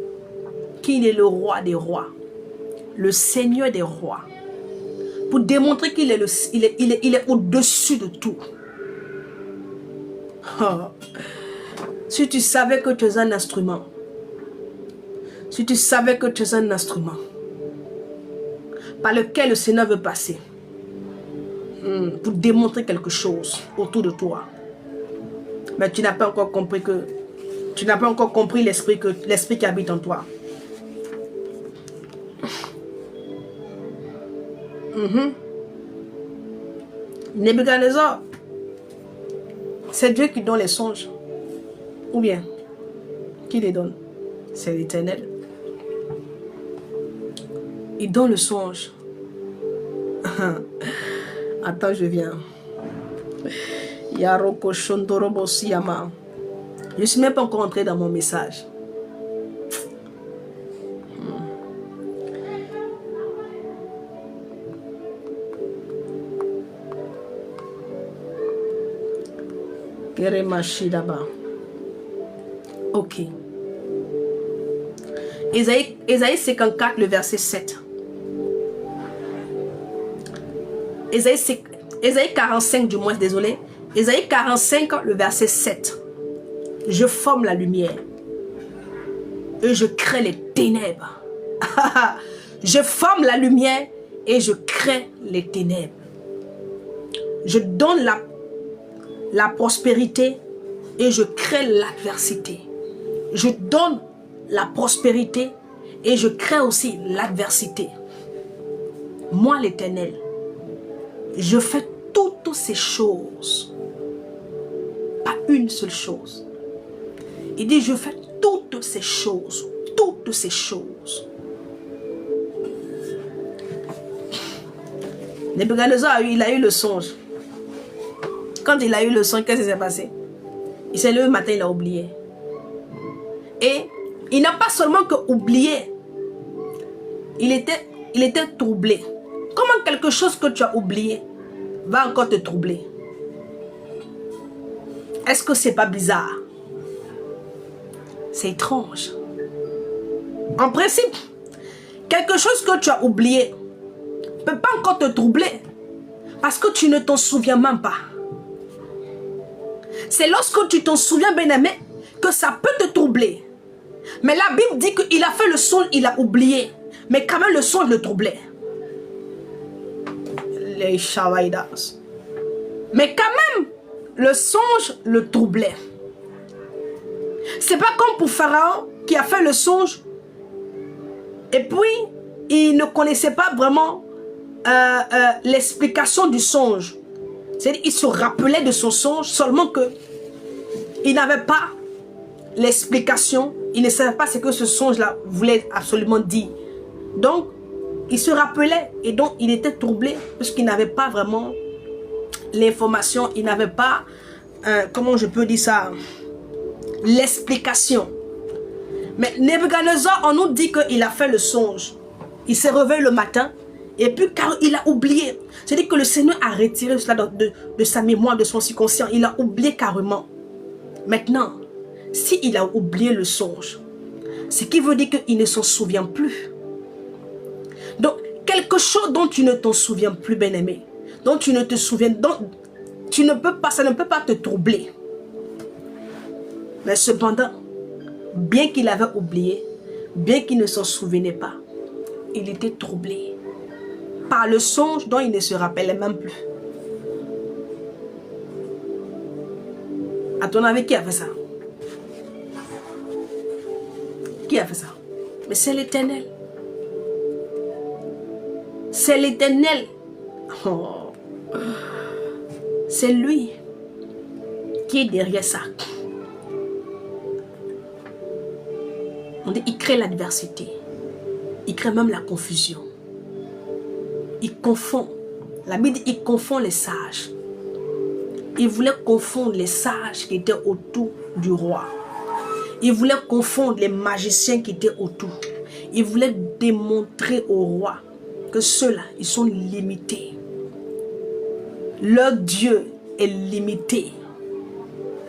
qu'il est le roi des rois, le seigneur des rois. Pour démontrer qu'il est, il est au-dessus de tout. Oh. Si tu savais que tu es un instrument, si tu savais que tu es un instrument par lequel le Seigneur veut passer pour démontrer quelque chose autour de toi, mais tu n'as pas encore compris que tu n'as pas encore compris l'esprit qui habite en toi. Nebuchadnezzar, c'est Dieu qui donne les songes. Ou bien, qui les donne? C'est l'Éternel. Il donne le songe. Attends, je viens. Yaroko Shondorobo Siyama. Je ne suis même pas encore entré dans mon message. Ok. Ésaïe 54, le verset 7. Ésaïe 45, du moins, désolé. Ésaïe 45, le verset 7. Je forme la lumière et je crée les ténèbres. Je forme la lumière et je crée les ténèbres. Je donne la prospérité et je crée l'adversité. Je donne la prospérité et je crée aussi l'adversité. Moi, l'Éternel, je fais toutes ces choses. Pas une seule chose. Il dit, je fais toutes ces choses. Toutes ces choses. Nebuchadnezzar, il a eu le songe. Quand il a eu le songe, qu'est-ce qui s'est passé? Il s'est levé le matin, il a oublié. Et il n'a pas seulement que oublié. Il était troublé. Comment quelque chose que tu as oublié va encore te troubler? Est-ce que c'est pas bizarre? C'est étrange. En principe, quelque chose que tu as oublié ne peut pas encore te troubler parce que tu ne t'en souviens même pas. C'est lorsque tu t'en souviens, bien-aimé, que ça peut te troubler. Mais la Bible dit qu'il a fait le songe, il a oublié. Mais quand même le songe le troublait. Les Shawaidas. Mais quand même, le songe le troublait. C'est pas comme pour Pharaon qui a fait le songe. Et puis, il ne connaissait pas vraiment l'explication du songe. C'est-à-dire qu'il se rappelait de son songe, seulement que il n'avait pas l'explication. Il ne savait pas ce que ce songe-là voulait absolument dire. Donc, il se rappelait et donc il était troublé puisqu'il n'avait pas vraiment l'information. Il n'avait pas, comment je peux dire ça, l'explication. Mais Nebuchadnezzar, on nous dit qu'il a fait le songe. Il s'est réveillé le matin et puis car il a oublié. C'est-à-dire que le Seigneur a retiré cela de sa mémoire, de son subconscient. Il a oublié carrément. Maintenant, s'il a oublié le songe, ce qui veut dire qu'il ne s'en souvient plus. Donc, quelque chose dont tu ne t'en souviens plus, bien-aimé, dont tu ne te souviens, dont tu ne peux pas, ça ne peut pas te troubler. Mais cependant, bien qu'il avait oublié, bien qu'il ne s'en souvenait pas, il était troublé par le songe dont il ne se rappelait même plus. À ton avis, qui a fait ça? Qui a fait ça? Mais c'est l'Éternel. C'est l'Éternel. Oh. C'est lui qui est derrière ça. On dit, il crée l'adversité. Il crée même la confusion. Il confond. La Bible dit, il confond les sages. Il voulait confondre les sages qui étaient autour du roi. Il voulait confondre les magiciens qui étaient autour. Il voulait démontrer au roi que ceux-là, ils sont limités. Leur Dieu est limité.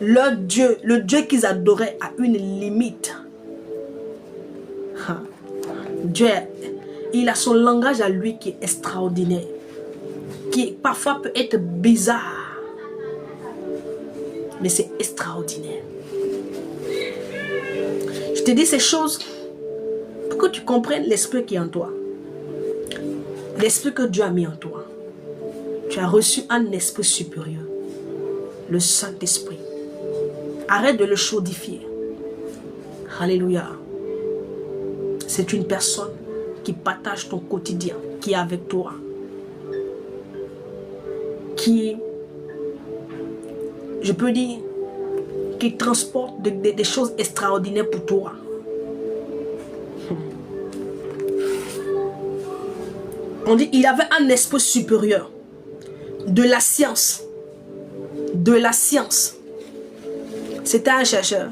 Leur Dieu, le Dieu qu'ils adoraient a une limite. Dieu, il a son langage à lui qui est extraordinaire, qui parfois peut être bizarre, mais c'est extraordinaire. Je te dis ces choses pour que tu comprennes l'esprit qui est en toi, l'esprit que Dieu a mis en toi. Tu as reçu un esprit supérieur, le Saint-Esprit. Arrête de le chaudifier. Alléluia. C'est une personne qui partage ton quotidien, qui est avec toi, qui, je peux dire, qui transporte des choses extraordinaires pour toi. On dit il avait un esprit supérieur, de la science. De la science. C'était un chercheur.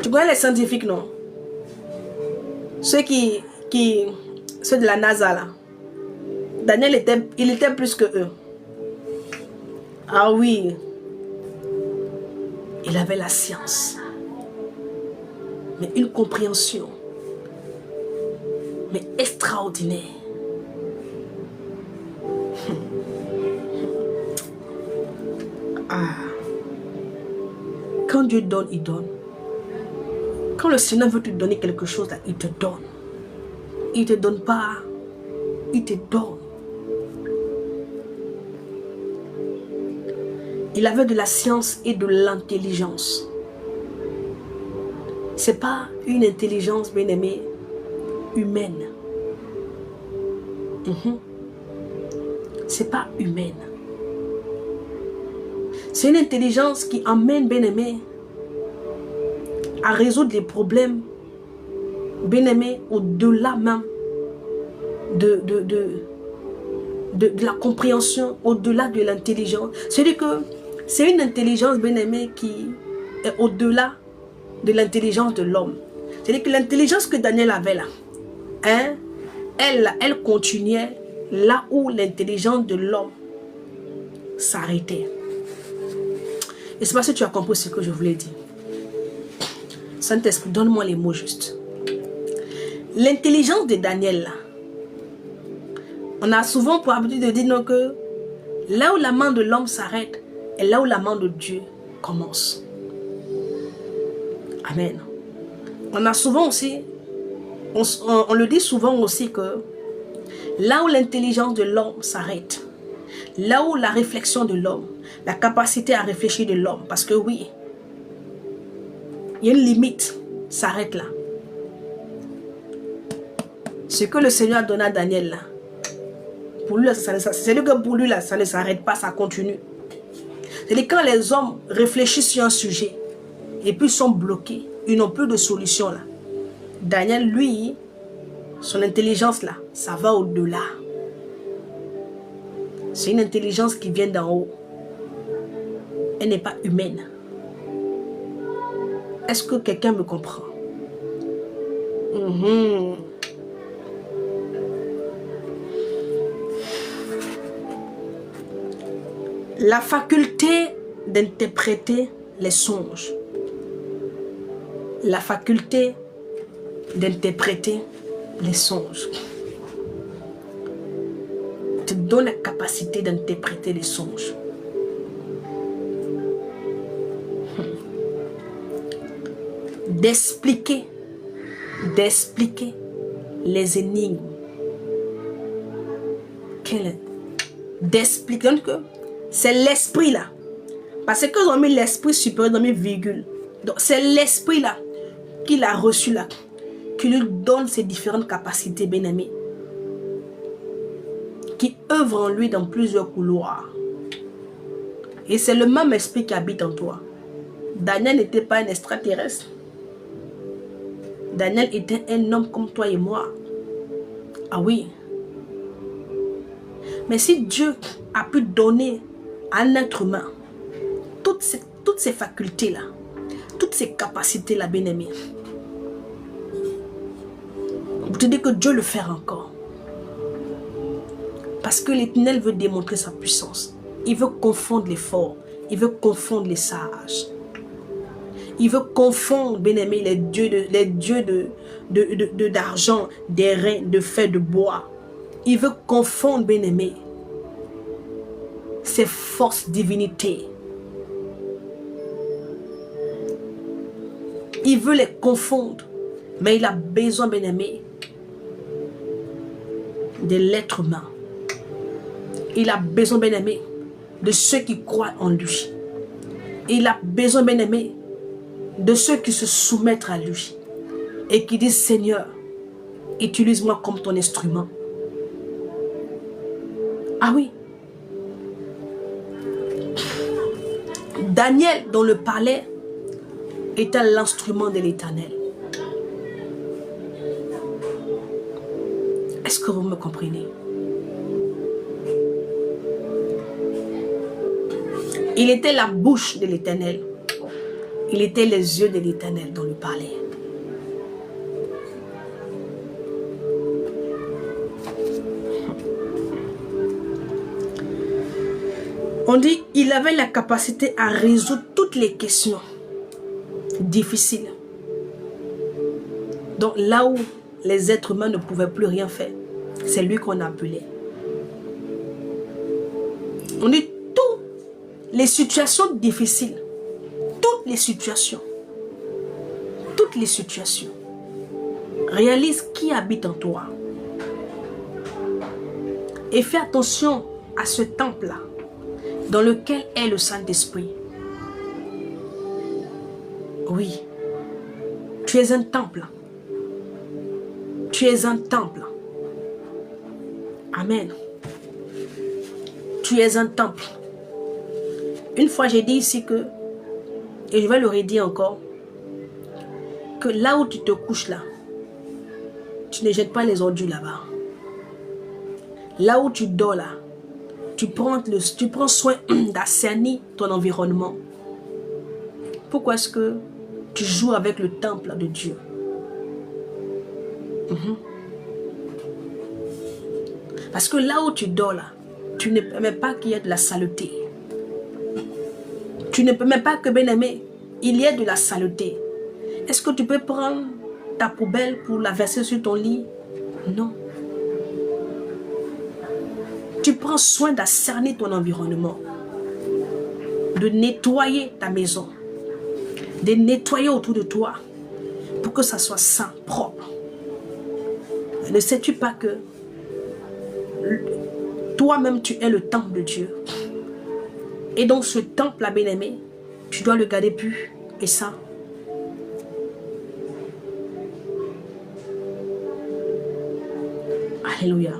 Tu connais les scientifiques, non? Ceux ceux de la NASA là. Daniel il était plus que eux. Ah oui. Il avait la science. Mais une compréhension. Mais extraordinaire. Ah. Quand Dieu donne, il donne. Quand le Seigneur veut te donner quelque chose, là, il te donne. Il ne te donne pas. Il te donne. Il avait de la science et de l'intelligence. Ce n'est pas une intelligence, bien aimée, humaine. Ce n'est pas humaine. C'est une intelligence qui emmène, bien aimé, à résoudre les problèmes, bien aimé, au-delà même de la compréhension, au-delà de l'intelligence. C'est-à-dire que c'est une intelligence, bien aimé, qui est au-delà de l'intelligence de l'homme. C'est-à-dire que l'intelligence que Daniel avait là, hein, elle continuait là où l'intelligence de l'homme s'arrêtait. Et c'est parce que tu as compris ce que je voulais dire. Saint-Esprit, donne-moi les mots justes. L'intelligence de Daniel, là, on a souvent pour habitude de dire non, que là où la main de l'homme s'arrête, et là où la main de Dieu commence. Amen. On a souvent aussi, on le dit souvent aussi que là où l'intelligence de l'homme s'arrête, là où la réflexion de l'homme, la capacité à réfléchir de l'homme, parce que oui, il y a une limite, s'arrête là. Ce que le Seigneur a donné à Daniel là, pour lui, c'est lui que pour lui là, ça ne s'arrête pas, ça continue. C'est-à-dire quand les hommes réfléchissent sur un sujet, et puis ils sont bloqués. Ils n'ont plus de solution là. Daniel, lui, son intelligence là, ça va au-delà. C'est une intelligence qui vient d'en haut. Elle n'est pas humaine. Est-ce que quelqu'un me comprend? La faculté d'interpréter les songes. La faculté d'interpréter les songes te donne la capacité d'interpréter les songes. D'expliquer les énigmes. D'expliquer. Donc, c'est l'esprit là. Parce qu'ils ont mis l'esprit supérieur, ils ont mis virgule. Donc, c'est l'esprit là qu'il a reçu là, qui lui donne ses différentes capacités, bien-aimés, qui œuvre en lui dans plusieurs couloirs. Et c'est le même esprit qui habite en toi. Daniel n'était pas un extraterrestre. Daniel était un homme comme toi et moi. Ah oui. Mais si Dieu a pu donner à un être humain toutes ces facultés-là, toutes ces capacités-là, bien-aimés, vous te dites que Dieu le fera encore. Parce que l'Éternel veut démontrer sa puissance. Il veut confondre les forts. Il veut confondre les sages. Il veut confondre, bien-aimés, les dieux d'argent, des reins, de fer, de bois. Il veut confondre, bien-aimés, ces forces divinités. Il veut les confondre. Mais il a besoin, bien-aimés, de l'être humain. Il a besoin, bien-aimés, de ceux qui croient en lui. Il a besoin, bien-aimés, de ceux qui se soumettent à lui et qui disent: Seigneur, utilise-moi comme ton instrument. Ah oui. Daniel, dans le palais, était l'instrument de l'Éternel. Est-ce que vous me comprenez? Il était la bouche de l'Éternel. Il était les yeux de l'Éternel dans le palais. On dit il avait la capacité à résoudre toutes les questions difficiles. Donc là où les êtres humains ne pouvaient plus rien faire, c'est lui qu'on appelait. On dit toutes les situations difficiles, toutes les situations, réalise qui habite en toi. Et fais attention à ce temple-là, dans lequel est le Saint-Esprit. Oui, tu es un temple. Tu es un temple. Amen. Tu es un temple. Une fois j'ai dit ici que, et je vais le redire encore, que là où tu te couches là, tu ne jettes pas les ordures là-bas. Là où tu dors là, tu prends soin d'assainir ton environnement. Pourquoi est-ce que tu joues avec le temple de Dieu? Parce que là où tu dors là, tu ne permets pas qu'il y ait de la saleté. Tu ne permets pas que, bien-aimé, il y ait de la saleté. Est-ce que tu peux prendre ta poubelle pour la verser sur ton lit? Non. Tu prends soin d'assainir ton environnement, de nettoyer ta maison, de nettoyer autour de toi pour que ça soit sain, propre. Ne sais-tu pas que toi-même tu es le temple de Dieu? Et donc ce temple-là, bien-aimé, tu dois le garder pur et sain. Alléluia.